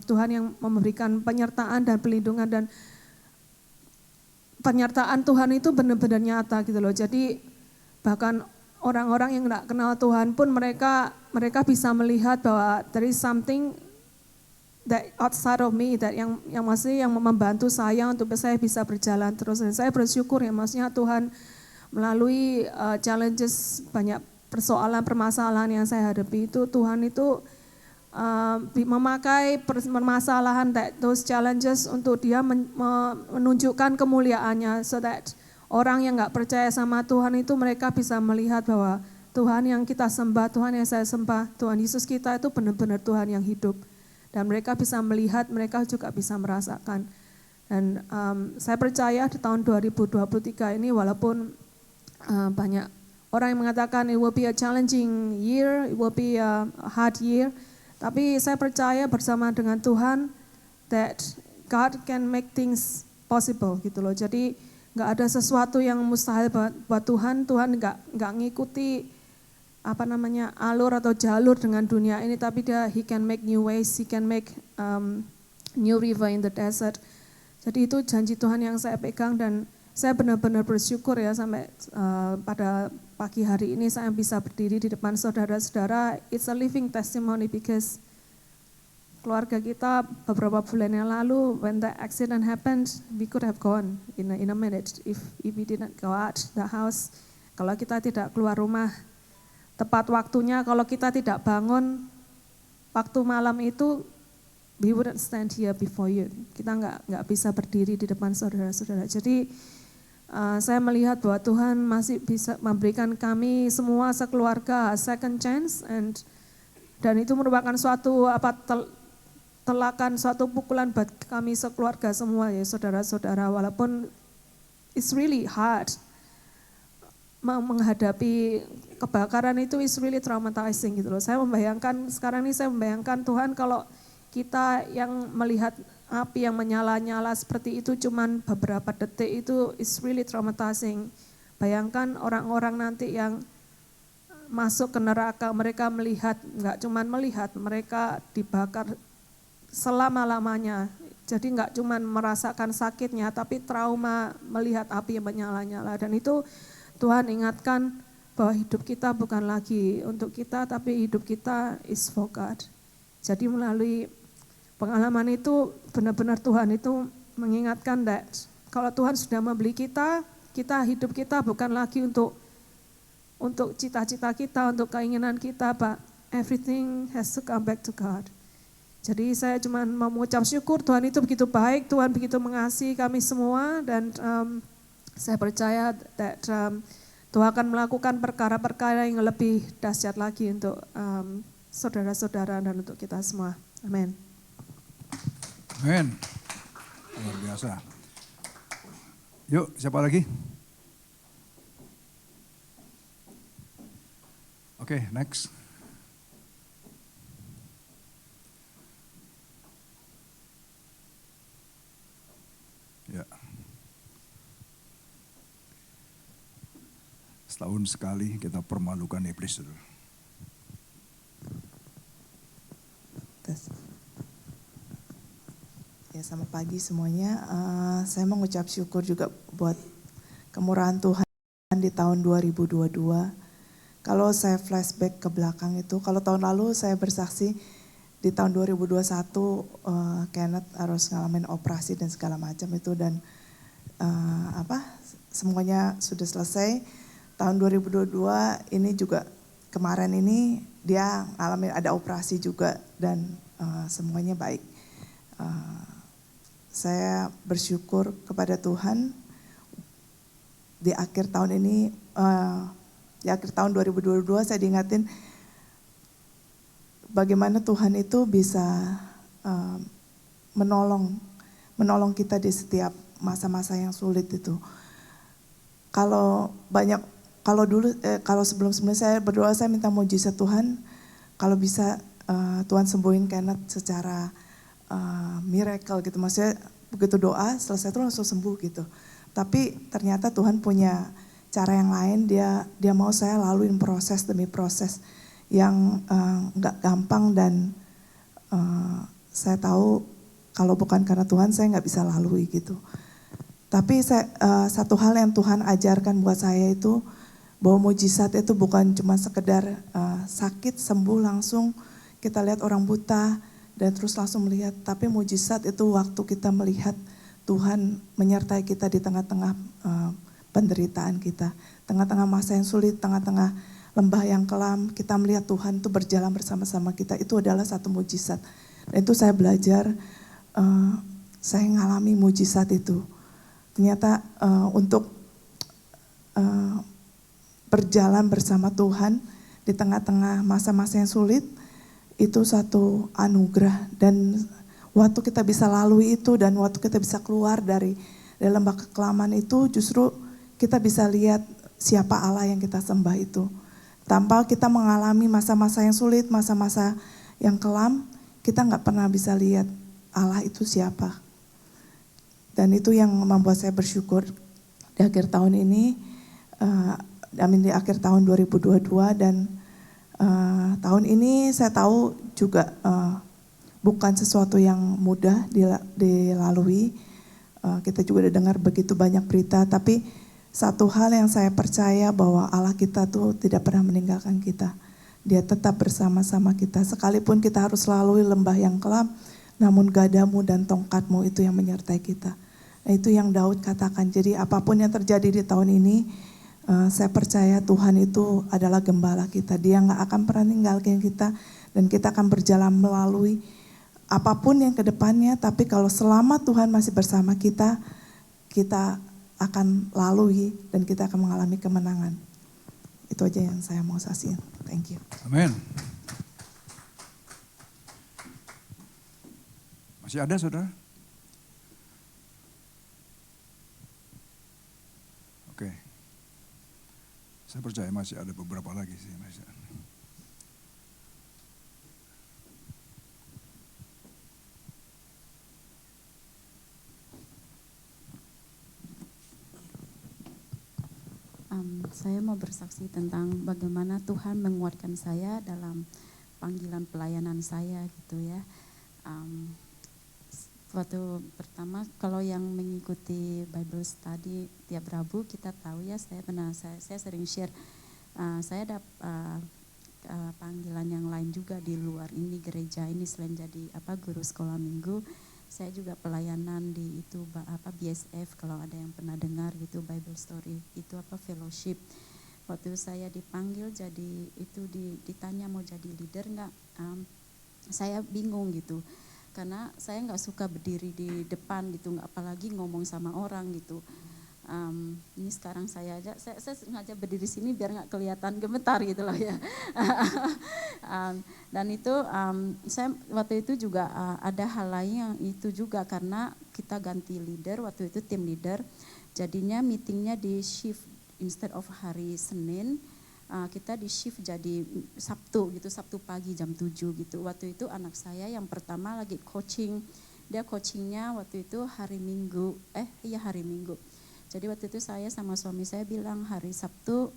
Tuhan yang memberikan penyertaan dan perlindungan, dan penyertaan Tuhan itu benar-benar nyata gitu loh. Jadi bahkan orang-orang yang tidak kenal Tuhan pun mereka bisa melihat bahwa there is something that outside of me, that yang masih yang membantu saya untuk saya bisa berjalan terus. Dan saya bersyukur ya, maksudnya Tuhan melalui challenges, banyak persoalan permasalahan yang saya hadapi itu, Tuhan itu memakai permasalahan, those challenges untuk Dia menunjukkan kemuliaannya, so that orang yang nggak percaya sama Tuhan itu mereka bisa melihat bahwa Tuhan yang kita sembah, Tuhan yang saya sembah, Tuhan Yesus kita itu benar-benar Tuhan yang hidup. Dan mereka bisa melihat, mereka juga bisa merasakan. Dan saya percaya di tahun 2023 ini walaupun banyak orang yang mengatakan it will be a challenging year, it will be a hard year, tapi saya percaya bersama dengan Tuhan that God can make things possible gitu loh. Jadi nggak ada sesuatu yang mustahil buat Tuhan. Tuhan nggak ngikuti alur atau jalur dengan dunia ini, tapi He can make new ways, He can make new river in the desert. Jadi itu janji Tuhan yang saya pegang, dan saya benar-benar bersyukur ya sampai pada pagi hari ini saya bisa berdiri di depan saudara-saudara. It's a living testimony because keluarga kita beberapa bulan yang lalu when the accident happened, we could have gone in a minute if we didn't go out the house. Kalau kita tidak keluar rumah tepat waktunya, kalau kita tidak bangun waktu malam itu, we wouldn't stand here before you. Kita nggak bisa berdiri di depan saudara-saudara. Jadi saya melihat bahwa Tuhan masih bisa memberikan kami semua sekeluarga second chance, dan itu merupakan suatu telakan, suatu pukulan buat kami sekeluarga semua ya saudara-saudara. Walaupun it's really hard menghadapi kebakaran itu, is really traumatizing gitu loh. Saya membayangkan sekarang ini, saya membayangkan Tuhan kalau kita yang melihat api yang menyala-nyala seperti itu cuman beberapa detik, itu is really traumatizing. Bayangkan orang-orang nanti yang masuk ke neraka, mereka melihat, nggak cuman melihat, mereka dibakar selama-lamanya. Jadi nggak cuman merasakan sakitnya, tapi trauma melihat api yang menyala-nyala. Dan itu Tuhan ingatkan bahwa hidup kita bukan lagi untuk kita, tapi hidup kita is for God. Jadi melalui pengalaman itu benar-benar Tuhan itu mengingatkan that kalau Tuhan sudah membeli kita hidup kita bukan lagi untuk cita-cita kita, untuk keinginan kita, but everything has to come back to God. Jadi saya cuma mau mengucap syukur, Tuhan itu begitu baik, Tuhan begitu mengasihi kami semua, dan saya percaya that Tuhan akan melakukan perkara-perkara yang lebih dahsyat lagi untuk saudara-saudara dan untuk kita semua. Amin. Amin. Luar biasa. Yuk, siapa lagi? Oke, next. Ya. Setahun sekali kita permalukan iblis. Saudara. Tes. Ya, selamat pagi semuanya. Saya mengucap syukur juga buat kemurahan Tuhan di tahun 2022. Kalau saya flashback ke belakang itu, kalau tahun lalu saya bersaksi di tahun 2021 Kenneth harus ngalamin operasi dan segala macam itu, dan semuanya sudah selesai. Tahun 2022 ini juga kemarin ini dia ngalamin ada operasi juga dan semuanya baik. Saya bersyukur kepada Tuhan di akhir tahun ini, di akhir tahun 2022 saya diingatin bagaimana Tuhan itu bisa menolong kita di setiap masa-masa yang sulit itu. Kalau sebelum-sebelumnya saya berdoa, saya minta mujizat Tuhan, kalau bisa Tuhan sembuhin Kenneth secara miracle gitu. Maksudnya begitu doa selesai itu langsung sembuh gitu. Tapi ternyata Tuhan punya cara yang lain, dia mau saya laluin proses demi proses yang nggak gampang, dan saya tahu kalau bukan karena Tuhan saya nggak bisa lalui gitu. Tapi satu hal yang Tuhan ajarkan buat saya itu bahwa mujizat itu bukan cuma sekedar sakit sembuh langsung kita lihat orang buta dan terus langsung melihat, tapi mujizat itu waktu kita melihat Tuhan menyertai kita di tengah-tengah penderitaan kita, tengah-tengah masa yang sulit, tengah-tengah lembah yang kelam, kita melihat Tuhan itu berjalan bersama-sama kita, itu adalah satu mujizat. Dan itu saya belajar, saya ngalami mujizat itu. Ternyata untuk berjalan bersama Tuhan di tengah-tengah masa-masa yang sulit, itu satu anugerah. Dan waktu kita bisa lalui itu dan waktu kita bisa keluar dari lembah kekelaman itu, justru kita bisa lihat siapa Allah yang kita sembah itu. Tanpa kita mengalami masa-masa yang sulit, masa-masa yang kelam, kita nggak pernah bisa lihat Allah itu siapa. Dan itu yang membuat saya bersyukur di akhir tahun ini, di akhir tahun 2022, dan tahun ini saya tahu juga bukan sesuatu yang mudah dilalui. Kita juga udah dengar begitu banyak berita, tapi satu hal yang saya percaya bahwa Allah kita tuh tidak pernah meninggalkan kita. Dia tetap bersama-sama kita. Sekalipun kita harus lalui lembah yang kelam, namun gadamu dan tongkatmu itu yang menyertai kita. Nah, itu yang Daud katakan. Jadi apapun yang terjadi di tahun ini, saya percaya Tuhan itu adalah gembala kita. Dia gak akan pernah meninggalkan kita, dan kita akan berjalan melalui apapun yang ke depannya. Tapi kalau selama Tuhan masih bersama kita, kita akan lalui dan kita akan mengalami kemenangan. Itu aja yang saya mau saksikan. Thank you. Amin. Masih ada saudara? Oke. Saya percaya masih ada beberapa lagi sih. Masih ada. Saya mau bersaksi tentang bagaimana Tuhan menguatkan saya dalam panggilan pelayanan saya gitu ya. Waktu pertama kalau yang mengikuti Bible Study tiap Rabu kita tahu ya, saya sering share, saya ada panggilan yang lain juga di luar ini gereja ini. Selain jadi guru sekolah minggu, saya juga pelayanan di itu BSF, kalau ada yang pernah dengar gitu, Bible Story itu fellowship. Waktu saya dipanggil jadi itu ditanya mau jadi leader nggak, saya bingung gitu, karena saya nggak suka berdiri di depan gitu, nggak apalagi ngomong sama orang gitu. Ini sekarang saya sengaja berdiri sini biar nggak kelihatan gemetar gitu loh ya. Dan itu saya waktu itu juga ada hal lain yang itu juga, karena kita ganti leader waktu itu, tim leader, jadinya meetingnya di shift instead of hari Senin, kita di shift jadi Sabtu gitu, Sabtu pagi jam 7 gitu. Waktu itu anak saya yang pertama lagi coaching, dia coachingnya waktu itu hari Minggu. Jadi waktu itu saya sama suami saya bilang hari Sabtu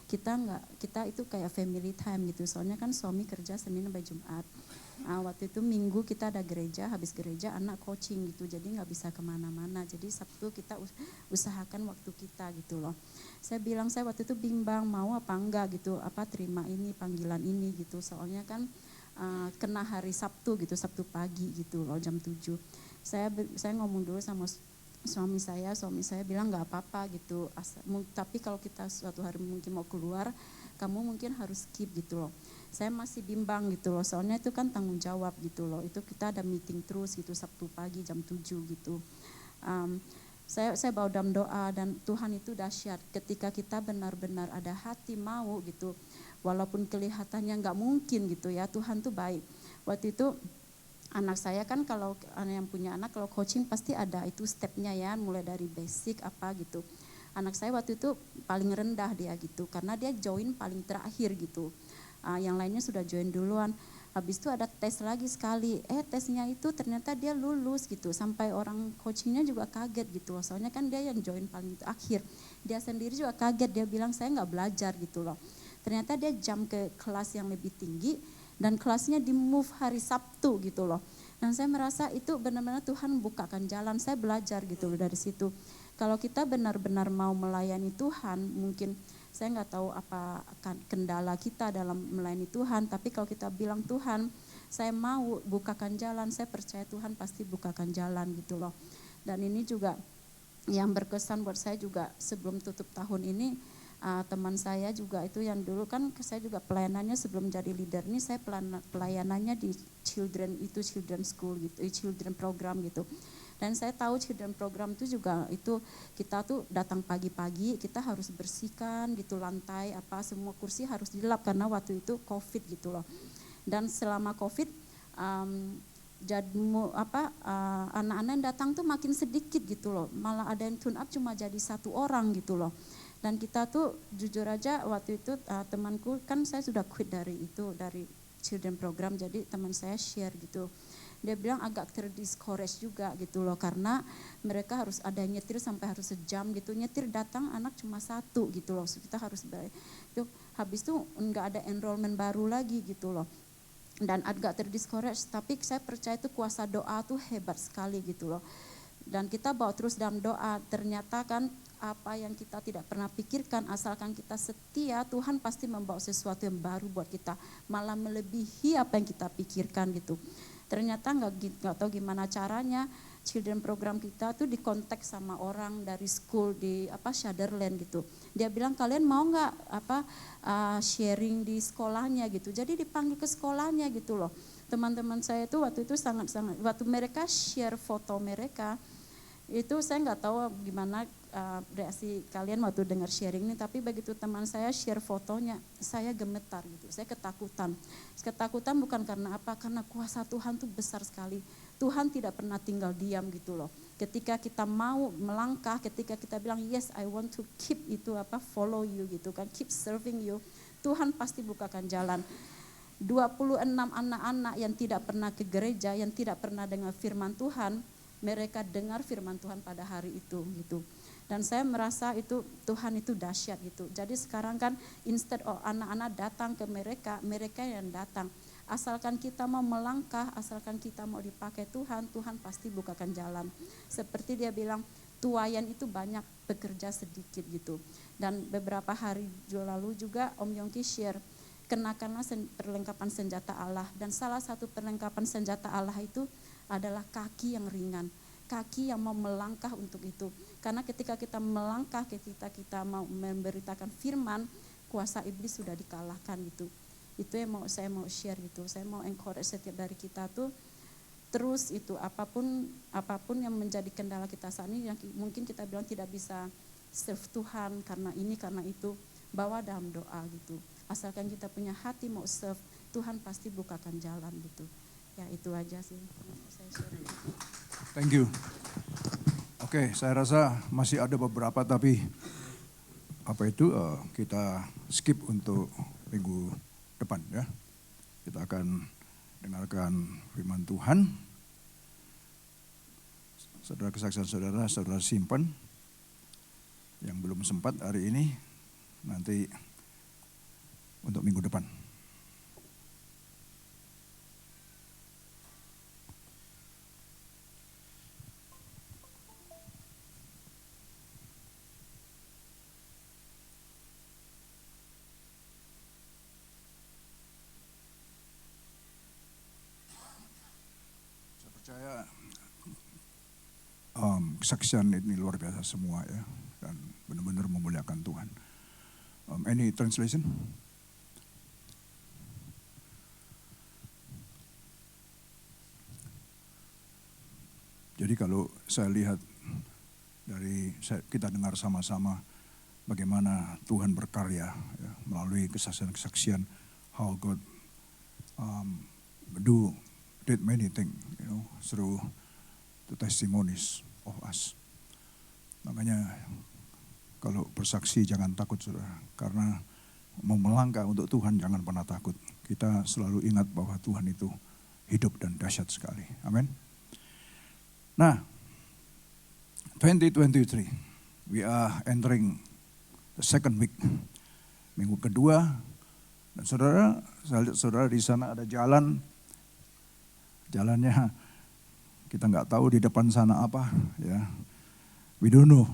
kita itu kayak family time gitu. Soalnya kan suami kerja Senin sampai Jumat. Waktu itu Minggu kita ada gereja, habis gereja anak coaching gitu, jadi nggak bisa kemana-mana. Jadi Sabtu kita usahakan waktu kita gitu loh. Saya bilang saya waktu itu bimbang mau apa enggak gitu, apa terima ini panggilan ini gitu. Soalnya kan kena hari Sabtu gitu, Sabtu pagi gitu loh jam 7. Saya ngomong dulu sama suami saya bilang nggak apa-apa gitu, tapi kalau kita suatu hari mungkin mau keluar, kamu mungkin harus skip gitu loh. Saya masih bimbang gitu loh, soalnya itu kan tanggung jawab gitu loh, itu kita ada meeting terus gitu Sabtu pagi jam 7 gitu. Saya bawa dalam doa dan Tuhan itu dahsyat ketika kita benar-benar ada hati mau gitu, walaupun kelihatannya nggak mungkin gitu ya, Tuhan tuh baik. Waktu itu anak saya kan kalau yang punya anak kalau coaching pasti ada itu stepnya ya, mulai dari basic apa gitu. Anak saya waktu itu paling rendah dia gitu karena dia join paling terakhir gitu. Yang lainnya sudah join duluan. Habis itu ada tes lagi sekali. Tesnya itu ternyata dia lulus gitu. Sampai orang coachingnya juga kaget gitu loh. Soalnya kan dia yang join paling terakhir. Dia sendiri juga kaget, dia bilang saya nggak belajar gitu loh. Ternyata dia jump ke kelas yang lebih tinggi dan kelasnya di move hari Sabtu gitu loh. Dan saya merasa itu benar-benar Tuhan bukakan jalan, saya belajar gitu loh dari situ. Kalau kita benar-benar mau melayani Tuhan, mungkin saya nggak tahu apa kendala kita dalam melayani Tuhan, tapi kalau kita bilang Tuhan, saya mau bukakan jalan, saya percaya Tuhan pasti bukakan jalan gitu loh. Dan ini juga yang berkesan buat saya juga sebelum tutup tahun ini, teman saya juga itu yang dulu kan saya juga pelayanannya sebelum jadi leader ini saya pelayanannya di children school gitu, children program gitu. Dan saya tahu children program itu juga itu kita tuh datang pagi-pagi, kita harus bersihkan gitu lantai apa semua kursi harus dilap karena waktu itu COVID gitu loh. Dan selama COVID anak-anak yang datang tuh makin sedikit gitu loh, malah ada yang tune up cuma jadi 1 orang gitu loh. Dan kita tuh jujur aja waktu itu temanku kan saya sudah quit dari children program, jadi teman saya share gitu. Dia bilang agak terdiscourage juga gitu loh karena mereka harus ada nyetir sampai harus sejam gitu, nyetir datang anak cuma 1 gitu loh, so kita harus itu habis itu enggak ada enrollment baru lagi gitu loh. Dan agak terdiscourage, tapi saya percaya itu kuasa doa tuh hebat sekali gitu loh. Dan kita bawa terus dalam doa, ternyata kan apa yang kita tidak pernah pikirkan, asalkan kita setia, Tuhan pasti membawa sesuatu yang baru buat kita, malah melebihi apa yang kita pikirkan gitu. Ternyata nggak tahu gimana caranya, children program kita tuh dikontak sama orang dari school di Sutherland gitu. Dia bilang kalian mau nggak sharing di sekolahnya gitu. Jadi dipanggil ke sekolahnya gitu loh. Teman-teman saya itu waktu itu sangat-sangat, waktu mereka share foto mereka, itu saya nggak tahu gimana reaksi kalian waktu dengar sharing ini, tapi begitu teman saya share fotonya, saya gemetar gitu, saya ketakutan. Ketakutan bukan karena apa, karena kuasa Tuhan tuh besar sekali. Tuhan tidak pernah tinggal diam gitu loh. Ketika kita mau melangkah, ketika kita bilang yes I want to keep follow you gitu kan, keep serving you, Tuhan pasti bukakan jalan. 26 anak-anak yang tidak pernah ke gereja, yang tidak pernah dengar firman Tuhan, mereka dengar firman Tuhan pada hari itu gitu. Dan saya merasa itu Tuhan itu dahsyat gitu. Jadi sekarang kan instead of anak-anak datang ke mereka, mereka yang datang. Asalkan kita mau melangkah, asalkan kita mau dipakai Tuhan, Tuhan pasti bukakan jalan. Seperti dia bilang, tuayan itu banyak, bekerja sedikit gitu. Dan beberapa hari lalu juga Om Yongki share, kenakanlah perlengkapan senjata Allah. Dan salah satu perlengkapan senjata Allah itu adalah kaki yang ringan, kaki yang mau melangkah untuk itu. Karena ketika kita melangkah, ketika kita mau memberitakan firman, kuasa iblis sudah dikalahkan gitu. Itu yang saya mau share gitu. Saya mau encourage setiap dari kita tuh terus itu apapun yang menjadi kendala kita saat ini, yang mungkin kita bilang tidak bisa serve Tuhan karena ini karena itu, bawa dalam doa gitu. Asalkan kita punya hati mau serve, Tuhan pasti bukakan jalan gitu. Ya itu aja sih. Thank you. Oke, saya rasa masih ada beberapa tapi kita skip untuk minggu depan ya. Kita akan dengarkan firman Tuhan. Saudara kesaksian saudara simpan yang belum sempat hari ini, nanti untuk minggu depan. Saya percaya kesaksian ini luar biasa semua ya, dan benar-benar memuliakan Tuhan. Any translation? Jadi kalau saya lihat kita dengar sama-sama bagaimana Tuhan berkarya ya, melalui kesaksian-kesaksian, how God did many things, through the testimonies of us. Makanya kalau bersaksi jangan takut saudara, karena mau melangkah untuk Tuhan jangan pernah takut. Kita selalu ingat bahwa Tuhan itu hidup dan dahsyat sekali. Amin. Nah, 2023, we are entering the second week, minggu kedua. Dan saudara, saya lihat saudara di sana ada jalannya kita nggak tahu di depan sana apa, ya. We don't know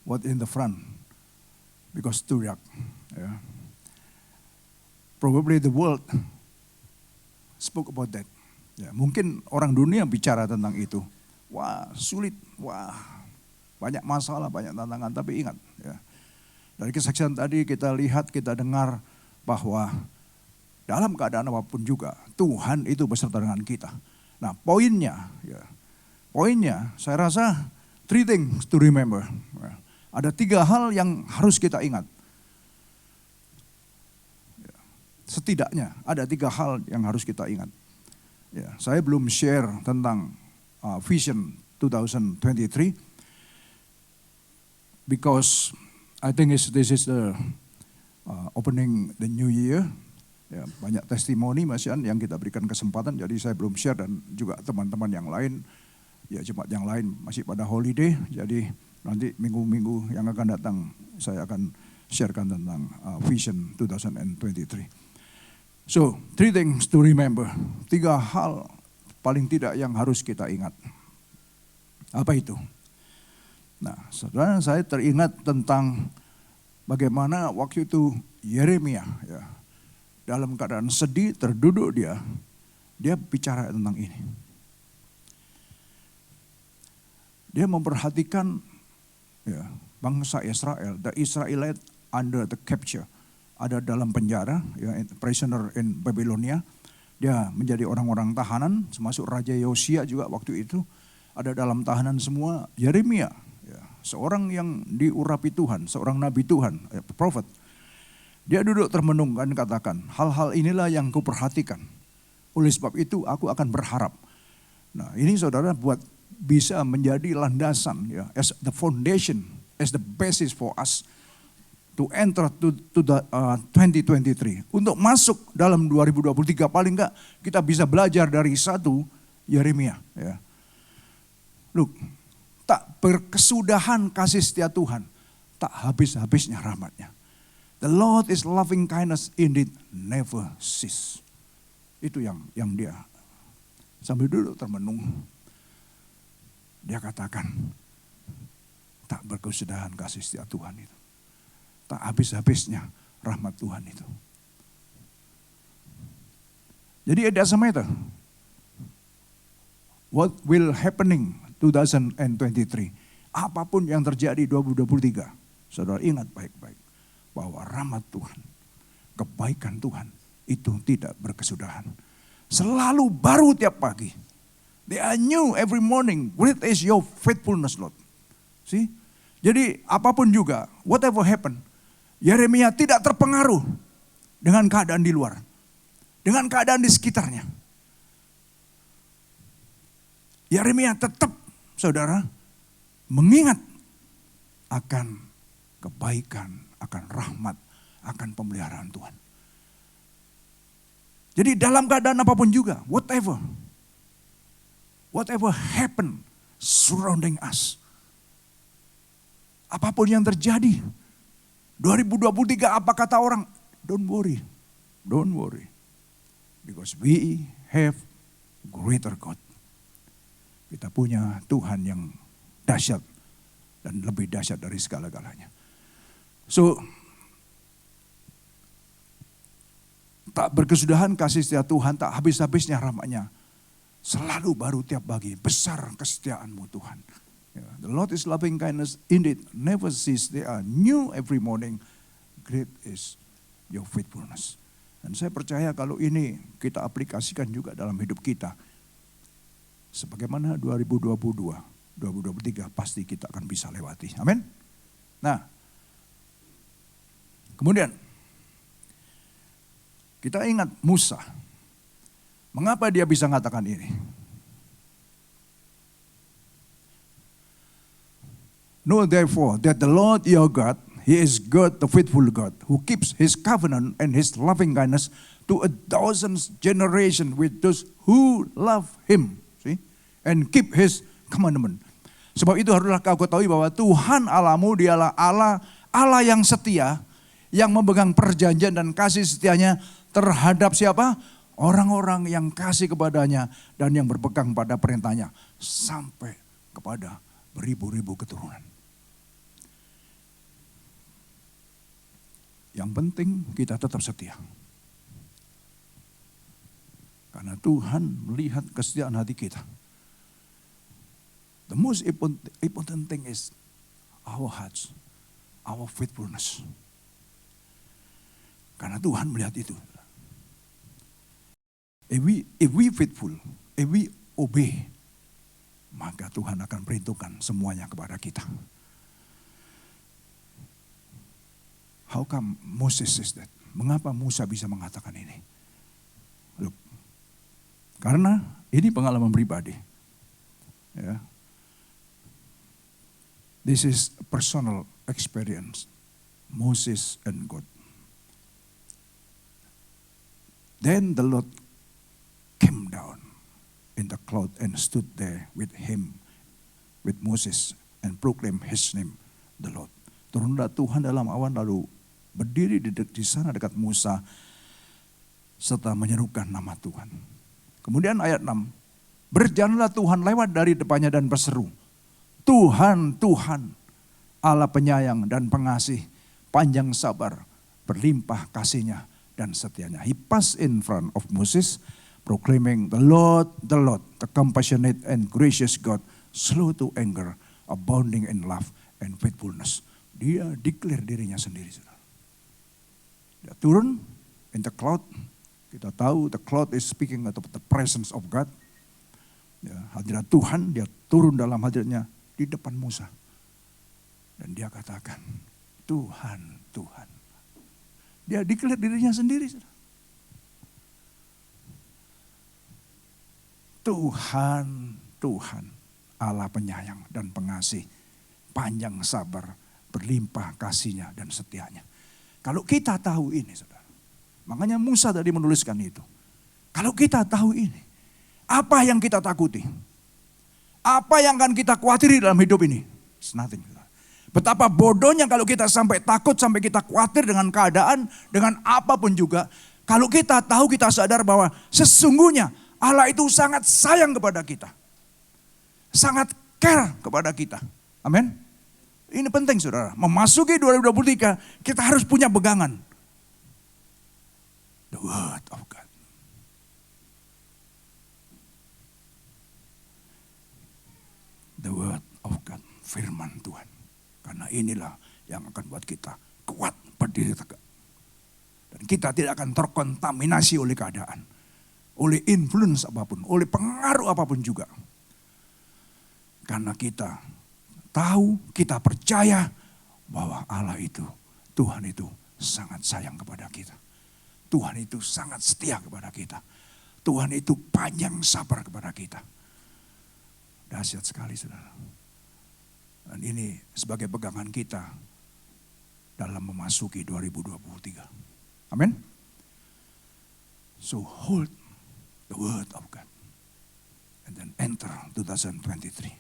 what in the front, because too dark, ya. Probably the world spoke about that. Ya, mungkin orang dunia bicara tentang itu. Wah, sulit, wah, banyak masalah, banyak tantangan. Tapi ingat, ya, dari kesaksian tadi kita lihat, kita dengar bahwa dalam keadaan apapun juga Tuhan itu beserta dengan kita. Nah, poinnya, saya rasa 3 things to remember. Ya, ada 3 hal yang harus kita ingat. Ya, setidaknya ada 3 hal yang harus kita ingat. Ya, saya belum share tentang Vision 2023 because I think this is the opening the new year. Ya, banyak testimoni yang kita berikan kesempatan, jadi saya belum share, dan juga teman-teman yang lain, ya jemaat yang lain masih pada holiday, jadi nanti minggu-minggu yang akan datang saya akan sharekan tentang Vision 2023. So, 3 things to remember. 3 hal paling tidak yang harus kita ingat. Apa itu? Nah, saudara, saya teringat tentang bagaimana waktu itu Yeremia, ya, dalam keadaan sedih, terduduk dia bicara tentang ini. Dia memperhatikan, ya, bangsa Israel, the Israelite under the capture, ada dalam penjara, ya, prisoner in Babylonia. Dia menjadi orang-orang tahanan, termasuk Raja Yosia juga waktu itu ada dalam tahanan semua. Yeremia, ya, seorang yang diurapi Tuhan, seorang nabi Tuhan, ya, prophet. Dia duduk termenung dan katakan, hal-hal inilah yang kuperhatikan. Oleh sebab itu aku akan berharap. Nah, ini saudara buat bisa menjadi landasan, ya, as the foundation, as the basis for us to enter to the 2023. Untuk masuk dalam 2023 paling enggak kita bisa belajar dari 1 Yeremia, ya. Look, tak berkesudahan kasih setia Tuhan, tak habis-habisnya rahmatnya. The Lord is loving kindness indeed never cease. Itu yang dia sambil duduk termenung, dia katakan, tak berkesudahan kasih setia Tuhan itu. Tak habis-habisnya rahmat Tuhan itu. Jadi it doesn't matter what will happening 2023. Apapun yang terjadi 2023, saudara ingat baik-baik bahwa rahmat Tuhan, kebaikan Tuhan itu tidak berkesudahan. Selalu baru tiap pagi. They are new every morning. Great is your faithfulness, Lord. See? Jadi apapun juga, whatever happen, Yeremia tidak terpengaruh dengan keadaan di luar, dengan keadaan di sekitarnya. Yeremia tetap, saudara, mengingat akan kebaikan, akan rahmat, akan pemeliharaan Tuhan. Jadi dalam keadaan apapun juga, whatever happen surrounding us, apapun yang terjadi, 2023 apa kata orang? Don't worry. Don't worry. Because we have greater God. Kita punya Tuhan yang dahsyat dan lebih dahsyat dari segala-galanya. So, tak berkesudahan kasih setia Tuhan, tak habis-habisnya rahmat-Nya. Selalu baru tiap pagi, besar kesetiaan-Mu Tuhan. The Lord is loving kindness, indeed never cease. They are new every morning. Great is your faithfulness. Dan saya percaya kalau ini kita aplikasikan juga dalam hidup kita. Sebagaimana 2022, 2023 pasti kita akan bisa lewati. Amin. Nah, kemudian kita ingat Musa. Mengapa dia bisa mengatakan ini? Know therefore that the Lord your God, He is God, the faithful God, who keeps His covenant and His loving kindness to 1,000 generations with those who love Him. See? And keep His commandment. Sebab itu haruslah kau ketahui bahwa Tuhan Allahmu dialah Allah yang setia, yang memegang perjanjian dan kasih setianya terhadap siapa? Orang-orang yang kasih kepadanya dan yang berpegang pada perintahnya sampai kepada beribu-ribu keturunan. Yang penting kita tetap setia. Karena Tuhan melihat kesetiaan hati kita. The most important thing is our hearts, our faithfulness. Karena Tuhan melihat itu. If we faithful, if we obey, maka Tuhan akan perintahkan semuanya kepada kita. How come Moses says that? Mengapa Musa bisa mengatakan ini? Look, karena ini pengalaman pribadi. Ya. This is a personal experience. Moses and God. Then the Lord came down in the cloud and stood there with him, with Moses, and proclaimed his name, the Lord. Turunlah Tuhan dalam awan lalu berdiri di sana dekat Musa serta menyerukan nama Tuhan. Kemudian ayat 6, berjalanlah Tuhan lewat dari depannya dan berseru, Tuhan, Tuhan, Allah penyayang dan pengasih, panjang sabar, berlimpah kasihnya dan setianya. He passed in front of Moses, proclaiming the Lord, the compassionate and gracious God, slow to anger, abounding in love and faithfulness. Dia declare dirinya sendiri. Dia turun in the cloud. Kita tahu the cloud is speaking of the presence of God. Ya, hadirat Tuhan, dia turun dalam hadiratnya di depan Musa. Dan dia katakan, Tuhan, Tuhan. Dia declare dirinya sendiri. Tuhan, Tuhan, Allah penyayang dan pengasih, panjang sabar, berlimpah kasihnya dan setianya. Kalau kita tahu ini, saudara, makanya Musa tadi menuliskan itu. Kalau kita tahu ini, apa yang kita takuti? Apa yang akan kita khawatiri dalam hidup ini? It's nothing. Betapa bodohnya kalau kita sampai takut, sampai kita khawatir dengan keadaan, dengan apapun juga. Kalau kita tahu, kita sadar bahwa sesungguhnya Allah itu sangat sayang kepada kita. Sangat care kepada kita. Amin. Ini penting saudara. Memasuki 2023 kita harus punya pegangan. The word of God. The word of God. Firman Tuhan. Karena inilah yang akan buat kita kuat berdiri tegak. Dan kita tidak akan terkontaminasi oleh keadaan. Oleh influence apapun. Oleh pengaruh apapun juga. Karena kita tahu, kita percaya bahwa Allah itu, Tuhan itu sangat sayang kepada kita. Tuhan itu sangat setia kepada kita. Tuhan itu panjang sabar kepada kita. Dahsyat sekali saudara. Dan ini sebagai pegangan kita dalam memasuki 2023. Amin. So hold the word of God. And then enter 2023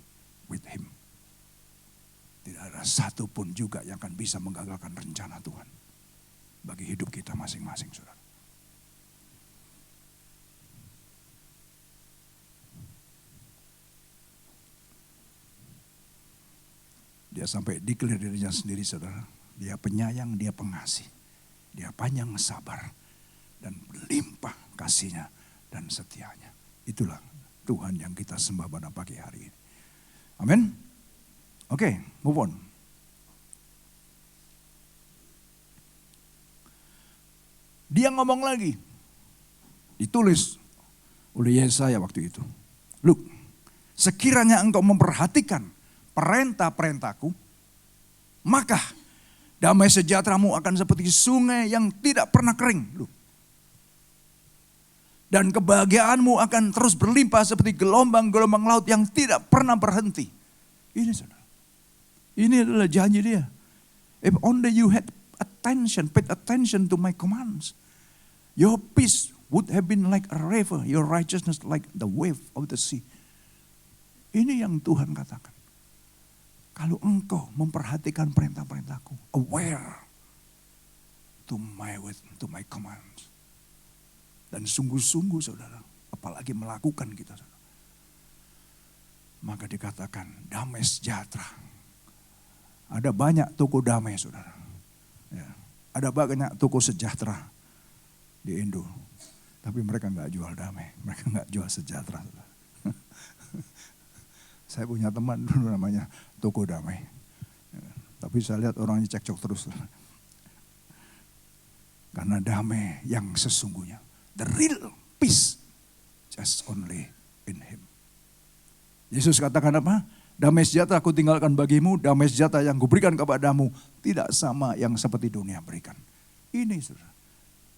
with Him. Tidak ada satu pun juga yang akan bisa menggagalkan rencana Tuhan bagi hidup kita masing-masing, saudara. Dia sampai declare dirinya sendiri, saudara. Dia penyayang, dia pengasih. Dia panjang sabar dan berlimpah kasihnya dan setianya. Itulah Tuhan yang kita sembah pada pagi hari ini. Amin. Oke, move on. Dia ngomong lagi. Ditulis oleh Yesaya waktu itu. Look, sekiranya engkau memperhatikan perintah-perintahku, maka damai sejahteramu akan seperti sungai yang tidak pernah kering. Look. Dan kebahagiaanmu akan terus berlimpah seperti gelombang-gelombang laut yang tidak pernah berhenti. Ini saudara. Ini adalah janji dia. If only you had attention, paid attention to my commands, your peace would have been like a river, your righteousness like the wave of the sea. Ini yang Tuhan katakan. Kalau engkau memperhatikan perintah-perintahku, aware to my commands. Dan sungguh-sungguh saudara, apalagi melakukan kita saudara. Maka dikatakan damai sejahtera. Ada banyak toko damai saudara. Ya, ada banyak toko sejahtera di Indo. Tapi mereka nggak jual damai, mereka nggak jual sejahtera. Saudara. Saya punya teman dulu namanya toko damai. Ya, tapi saya lihat orangnya cekcok terus. Saudara. Karena damai yang sesungguhnya. The real peace just only in him. Yesus katakan apa? Damai sejahtera aku tinggalkan bagimu, damai sejahtera yang kuberikan kepadamu tidak sama yang seperti dunia berikan. Ini saudara.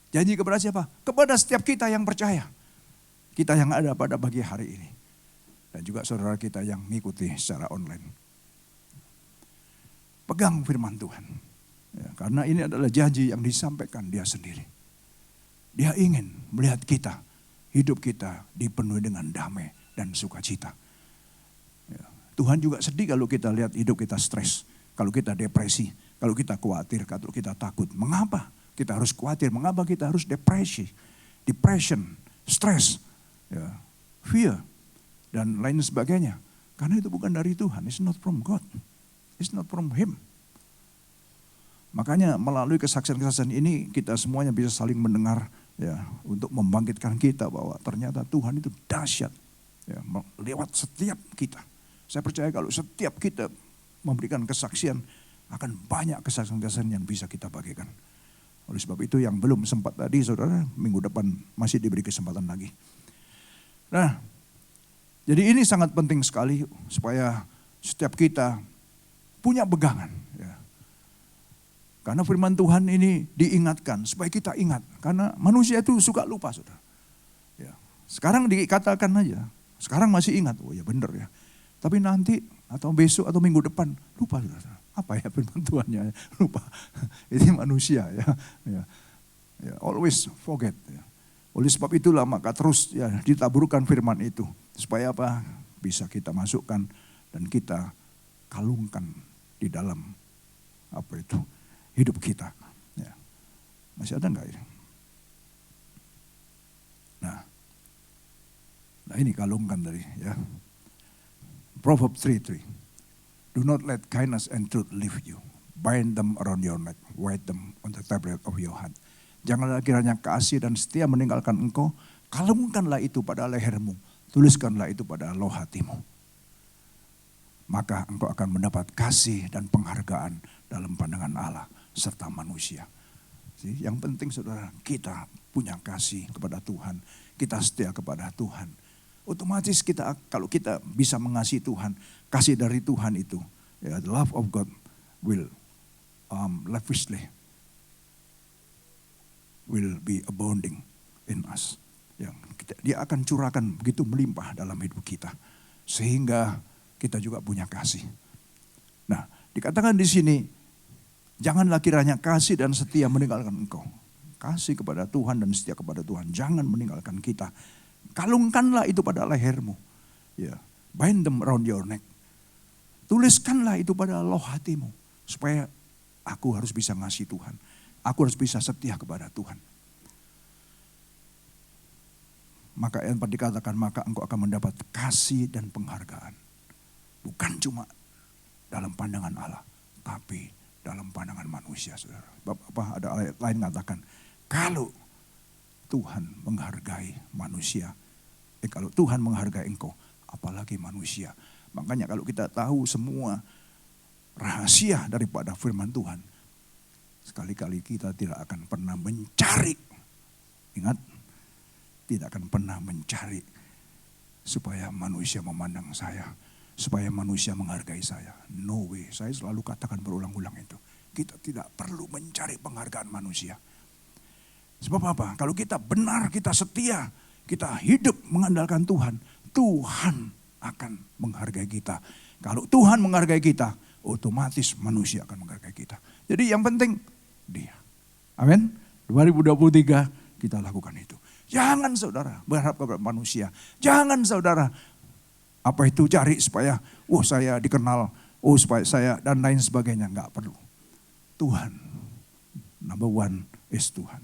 Janji kepada siapa? Kepada setiap kita yang percaya. Kita yang ada pada pagi hari ini. Dan juga saudara kita yang mengikuti secara online. Pegang firman Tuhan. Ya, karena ini adalah janji yang disampaikan dia sendiri. Dia ingin melihat kita, hidup kita dipenuhi dengan damai dan sukacita. Ya, Tuhan juga sedih kalau kita lihat hidup kita stres, kalau kita depresi, kalau kita khawatir, kalau kita takut. Mengapa kita harus khawatir? Mengapa kita harus depresi, depression, stres, ya, fear, dan lain sebagainya? Karena itu bukan dari Tuhan, it's not from God, it's not from Him. Makanya melalui kesaksian-kesaksian ini kita semuanya bisa saling mendengar ya untuk membangkitkan kita bahwa ternyata Tuhan itu dahsyat ya, lewat setiap kita. Saya percaya kalau setiap kita memberikan kesaksian akan banyak kesaksian-kesaksian yang bisa kita bagikan. Oleh sebab itu yang belum sempat tadi saudara minggu depan masih diberi kesempatan lagi. Nah, jadi ini sangat penting sekali supaya setiap kita punya pegangan. Ya. Karena firman Tuhan ini diingatkan supaya kita ingat. Karena manusia itu suka lupa saudara. Ya. Sekarang dikatakan aja, sekarang masih ingat, oh ya benar ya. Tapi nanti atau besok atau minggu depan lupa saudara. Apa ya firman Tuhannya? Lupa. Ini manusia ya. Ya, always forget. Ya. Oleh sebab itulah maka terus ya ditaburkan firman itu. Supaya apa? Bisa kita masukkan dan kita kalungkan di dalam apa itu? Hidup kita. Ya. Masih ada enggak ini? Nah ini kalungkan tadi ya. Proverbs 3:3. Do not let kindness and truth leave you. Bind them around your neck. Write them on the tablet of your heart. Janganlah kiranya kasih dan setia meninggalkan engkau. Kalungkanlah itu pada lehermu. Tuliskanlah itu pada loh hatimu. Maka engkau akan mendapat kasih dan penghargaan dalam pandangan Allah serta manusia. Yang penting saudara, kita punya kasih kepada Tuhan. Kita setia kepada Tuhan. Otomatis kita kalau kita bisa mengasihi Tuhan, kasih dari Tuhan itu, ya, the love of God will lavishly will be abounding in us. Yang dia akan curahkan begitu melimpah dalam hidup kita, sehingga kita juga punya kasih. Nah, dikatakan di sini. Janganlah kiranya kasih dan setia meninggalkan engkau. Kasih kepada Tuhan dan setia kepada Tuhan. Jangan meninggalkan kita. Kalungkanlah itu pada lehermu. Ya, bind them around your neck. Tuliskanlah itu pada loh hatimu. Supaya aku harus bisa ngasih Tuhan. Aku harus bisa setia kepada Tuhan. Maka yang dikatakan, maka engkau akan mendapat kasih dan penghargaan. Bukan cuma dalam pandangan Allah, tapi dalam pandangan manusia, saudara. Apa ada ayat lain mengatakan, kalau Tuhan menghargai manusia, kalau Tuhan menghargai engkau, apalagi manusia. Makanya kalau kita tahu semua rahasia daripada firman Tuhan, sekali-kali kita tidak akan pernah mencari. Ingat, tidak akan pernah mencari supaya manusia memandang saya, supaya manusia menghargai saya. No way, saya selalu katakan berulang-ulang itu. Kita tidak perlu mencari penghargaan manusia. Sebab apa? Kalau kita benar, kita setia, kita hidup mengandalkan Tuhan, Tuhan akan menghargai kita. Kalau Tuhan menghargai kita, otomatis manusia akan menghargai kita. Jadi yang penting Dia. Amin. 2023 kita lakukan itu. Jangan saudara berharap kepada manusia. Jangan saudara apa itu cari supaya saya dikenal, supaya saya dan lain sebagainya. Enggak perlu. Tuhan, number one is Tuhan.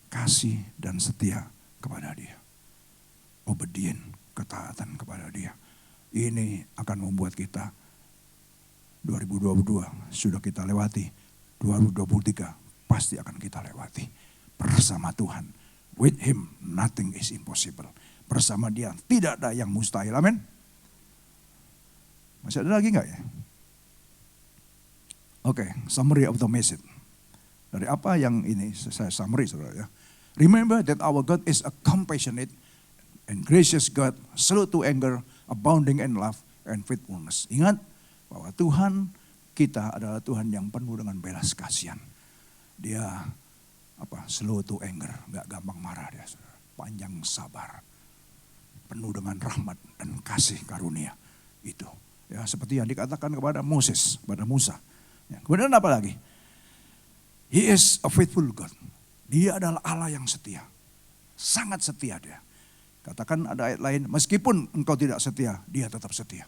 Kasih dan setia kepada Dia. Obedient, ketaatan kepada Dia. Ini akan membuat kita 2022 sudah kita lewati. 2023 pasti akan kita lewati. Bersama Tuhan. With Him nothing is impossible. Bersama Dia tidak ada yang mustahil. Amin. Masih ada lagi enggak ya? Oke, summary of the message. Dari apa yang ini saya summary saudara ya. Remember that our God is a compassionate and gracious God, slow to anger, abounding in love and faithfulness. Ingat bahwa Tuhan kita adalah Tuhan yang penuh dengan belas kasihan. Dia slow to anger, gak gampang marah dia, panjang sabar, penuh dengan rahmat dan kasih karunia. Itu ya seperti yang dikatakan kepada Moses, kepada Musa. Ya, kemudian apa lagi? He is a faithful God. Dia adalah Allah yang setia, sangat setia Dia. Katakan ada ayat lain, meskipun engkau tidak setia, Dia tetap setia.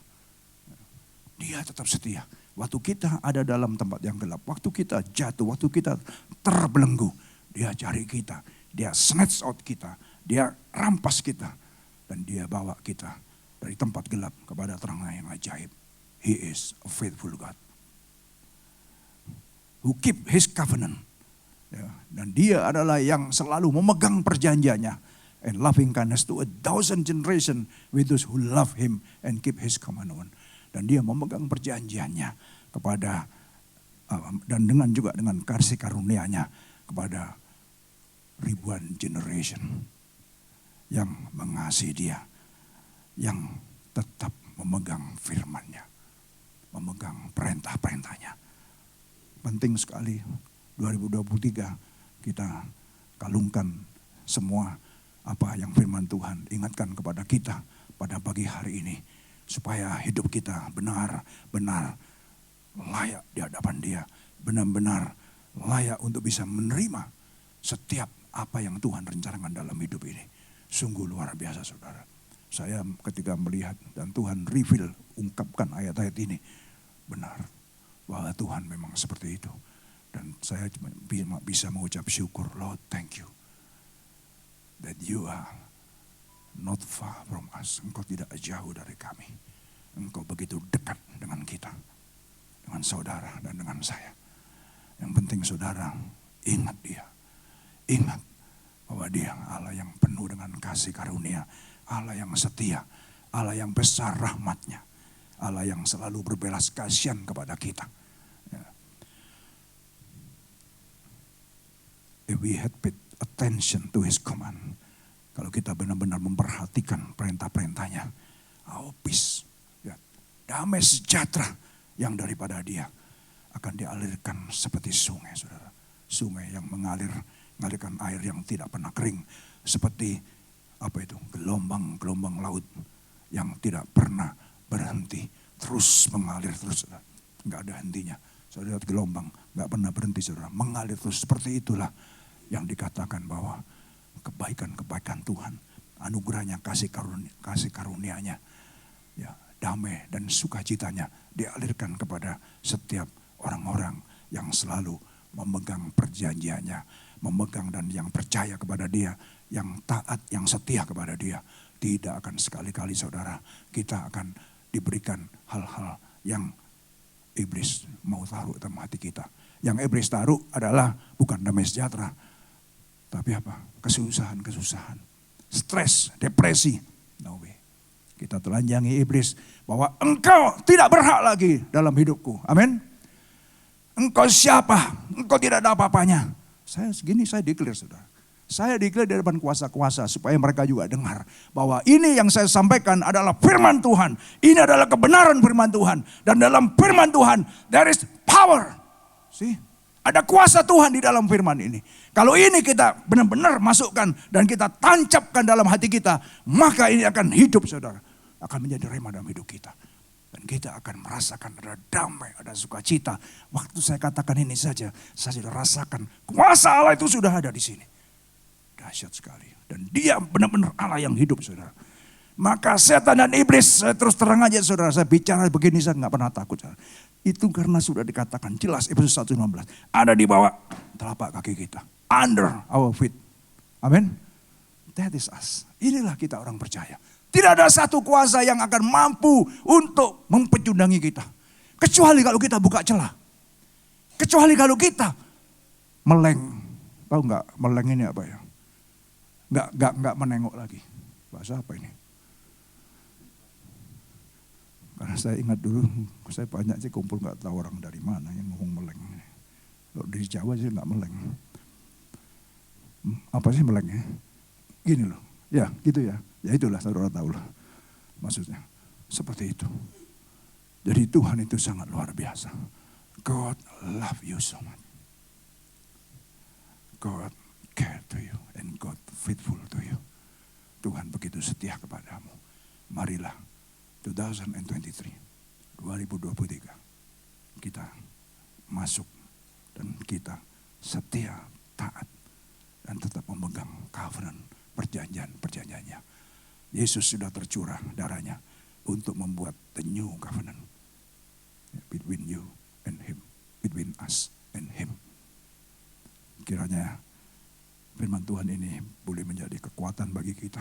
Dia tetap setia. Waktu kita ada dalam tempat yang gelap, waktu kita jatuh, waktu kita terbelenggu, Dia cari kita, Dia snatch out kita, Dia rampas kita. Dan Dia bawa kita dari tempat gelap kepada terang yang ajaib. He is a faithful God. Who keep His covenant. Ya, dan Dia adalah yang selalu memegang perjanjiannya. And loving kindness to 1,000 generation with those who love Him and keep His commandment. Dan Dia memegang perjanjiannya kepada, dan juga dengan kasih karunia-Nya kepada ribuan generation yang mengasihi Dia, yang tetap memegang firman-Nya, memegang perintah-perintah-Nya. Penting sekali 2023 kita kalungkan semua apa yang firman Tuhan ingatkan kepada kita pada pagi hari ini, supaya hidup kita benar-benar layak di hadapan Dia, benar-benar layak untuk bisa menerima setiap apa yang Tuhan rencanakan dalam hidup ini. Sungguh luar biasa saudara. Saya ketika melihat dan Tuhan reveal, ungkapkan ayat-ayat ini, benar bahwa Tuhan memang seperti itu. Dan saya bisa mengucap syukur, Lord thank you. That you are not far from us. Engkau tidak jauh dari kami. Engkau begitu dekat dengan kita, dengan saudara dan dengan saya. Yang penting saudara, ingat Dia. Ingat bahwa Dia Allah yang penuh dengan kasih karunia, Allah yang setia, Allah yang besar rahmat-Nya, Allah yang selalu berbelas kasihan kepada kita. Ya. If we had paid attention to His command, kalau kita benar-benar memperhatikan perintah-perintahnya, our peace, ya, damai sejahtera yang daripada Dia akan dialirkan seperti sungai, saudara. Sungai yang mengalirkan air yang tidak pernah kering, seperti gelombang-gelombang laut yang tidak pernah berhenti, terus mengalir terus, saudara. Nggak ada hentinya. Saudara lihat gelombang, nggak pernah berhenti, saudara. Mengalir terus, seperti itulah yang dikatakan bahwa kebaikan-kebaikan Tuhan, anugerahnya, kasih karunia-Nya, ya, damai dan sukacitanya dialirkan kepada setiap orang-orang yang selalu memegang perjanjiannya, memegang dan yang percaya kepada dia, yang taat, yang setia kepada dia. Tidak akan sekali-kali saudara kita akan diberikan hal-hal yang iblis mau taruh dalam hati kita. Yang iblis taruh adalah bukan damai sejahtera, tapi apa? Kesusahan, stres, depresi. No way. Kita telanjangi iblis bahwa engkau tidak berhak lagi dalam hidupku. Amin. Engkau siapa? Engkau tidak ada apa-apanya. Saya declare saudara. Saya declare di depan kuasa-kuasa supaya mereka juga dengar bahwa ini yang saya sampaikan adalah firman Tuhan. Ini adalah kebenaran firman Tuhan. Dan dalam firman Tuhan there is power. See? Ada kuasa Tuhan di dalam firman ini. Kalau ini kita benar-benar masukkan dan kita tancapkan dalam hati kita, maka ini akan hidup saudara. Akan menjadi rema dalam hidup kita. Dan kita akan merasakan ada damai, ada sukacita. Waktu saya katakan ini saja, saya sudah rasakan kuasa Allah itu sudah ada di sini. Dahsyat sekali. Dan dia benar-benar Allah yang hidup saudara. Maka setan dan iblis, saya terus terang aja saudara, saya bicara begini saya nggak pernah takut saudara. Itu karena sudah dikatakan jelas Efesus 1:19. Ada di bawah telapak kaki kita. Under our feet. Amin. That is us. Inilah kita orang percaya. Tidak ada satu kuasa yang akan mampu untuk mempecundangi kita. Kecuali kalau kita buka celah. Kecuali kalau kita meleng. Tahu nggak meleng ini apa ya? Nggak menengok lagi. Bahasa apa ini? Karena saya ingat dulu, saya banyak sih kumpul nggak tahu orang dari mana yang ngomong meleng. Kalau di Jawa sih nggak meleng. Apa sih meleng ya? Gini loh, ya gitu ya. Ya itulah saudara tahu lah maksudnya. Seperti itu. Jadi Tuhan itu sangat luar biasa. God love you so much. God care to you and God faithful to you. Tuhan begitu setia kepadamu. Marilah 2023 kita masuk dan kita setia, taat dan tetap memegang covenant, perjanjiannya. Yesus sudah tercurah darahnya untuk membuat the new covenant between you and him, between us and him. Kiranya firman Tuhan ini boleh menjadi kekuatan bagi kita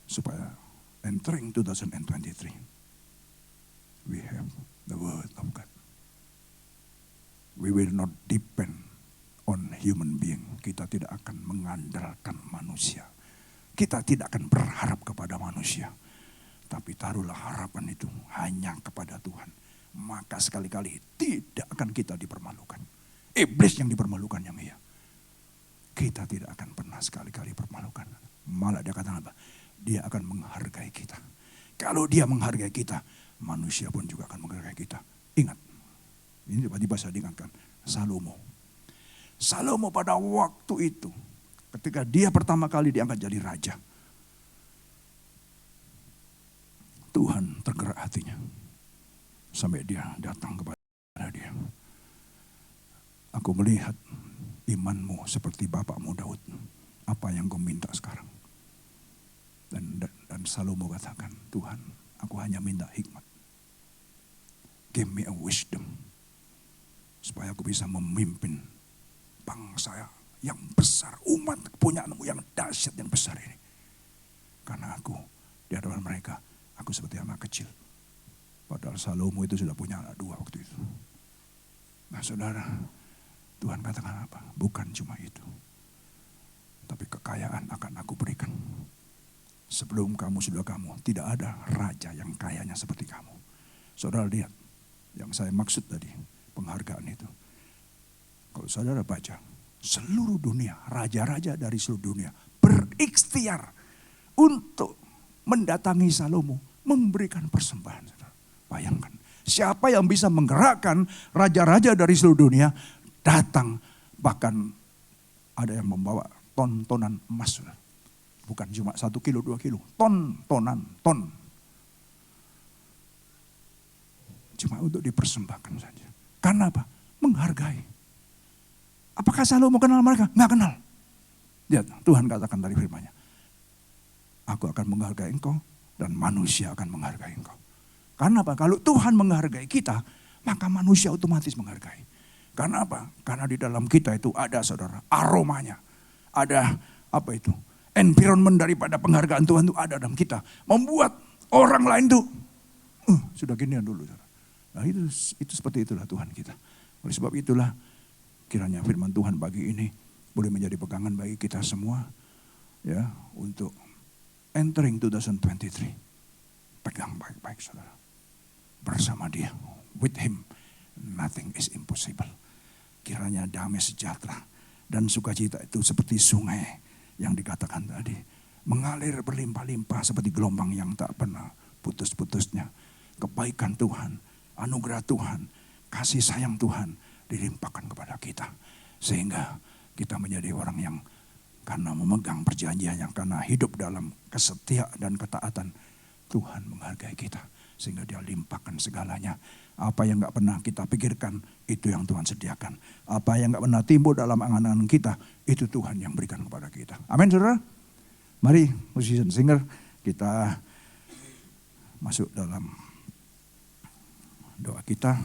supaya entering 2023 we have the word of God. We will not depend on human being. Kita tidak akan mengandalkan manusia. Kita tidak akan berharap kepada manusia. Tapi taruhlah harapan itu hanya kepada Tuhan. Maka sekali-kali tidak akan kita dipermalukan. Iblis yang dipermalukan yang iya. Kita tidak akan pernah sekali-kali permalukan. Malah dia katakan apa? Dia akan menghargai kita. Kalau dia menghargai kita, manusia pun juga akan menghargai kita. Ingat, ini tiba-tiba saya diingatkan, Salomo pada waktu itu, ketika dia pertama kali diangkat jadi raja, Tuhan tergerak hatinya. Sampai dia datang kepada dia. Aku melihat imanmu seperti bapakmu Daud. Apa yang kau minta sekarang? Dan Salomo katakan, Tuhan, aku hanya minta hikmat. Give me a wisdom. Supaya aku bisa memimpin bangsa yang besar. Umat kepunyaanmu yang dahsyat, yang besar ini. Karena aku di hadapan mereka, aku seperti anak kecil. Padahal Salomo itu sudah punya anak 2 waktu itu. Nah saudara, Tuhan katakan apa? Bukan cuma itu. Tapi kekayaan akan aku berikan. Sebelum kamu, tidak ada raja yang kayanya seperti kamu. Saudara lihat, yang saya maksud tadi, penghargaan itu. Kalau saudara baca, seluruh dunia, raja-raja dari seluruh dunia berikhtiar untuk mendatangi Salomo, memberikan persembahan. Saudara. Bayangkan, siapa yang bisa menggerakkan raja-raja dari seluruh dunia datang, bahkan ada yang membawa ton-tonan emas. Saudara. Bukan cuma 1 kilo, 2 kilo, ton. Cuma untuk dipersembahkan saja. Karena apa? Menghargai. Apakah Salomo kenal mereka? Nggak kenal. Lihat, Tuhan katakan dari firman-Nya. Aku akan menghargai engkau dan manusia akan menghargai engkau. Karena apa? Kalau Tuhan menghargai kita, maka manusia otomatis menghargai. Karena apa? Karena di dalam kita itu ada, saudara, aromanya. Ada apa itu? Environment daripada penghargaan Tuhan itu ada dalam kita. Membuat orang lain tuh, sudah ginian dulu. Saudara. Nah itu seperti itulah Tuhan kita. Oleh sebab itulah kiranya firman Tuhan pagi ini boleh menjadi pegangan bagi kita semua. Ya, untuk entering 2023. Pegang baik-baik, saudara. Bersama dia. With him, nothing is impossible. Kiranya damai sejahtera dan sukacita itu seperti sungai yang dikatakan tadi. Mengalir berlimpah-limpah seperti gelombang yang tak pernah putus-putusnya. Kebaikan Tuhan, anugerah Tuhan, kasih sayang Tuhan dilimpahkan kepada kita. Sehingga kita menjadi orang yang karena memegang perjanjiannya, karena hidup dalam kesetiaan dan ketaatan, Tuhan menghargai kita. Sehingga dia limpahkan segalanya. Apa yang gak pernah kita pikirkan, itu yang Tuhan sediakan. Apa yang gak pernah timbul dalam angan-angan kita, itu Tuhan yang berikan kepada kita. Amin, saudara. Mari musician singer kita masuk dalam doa kita.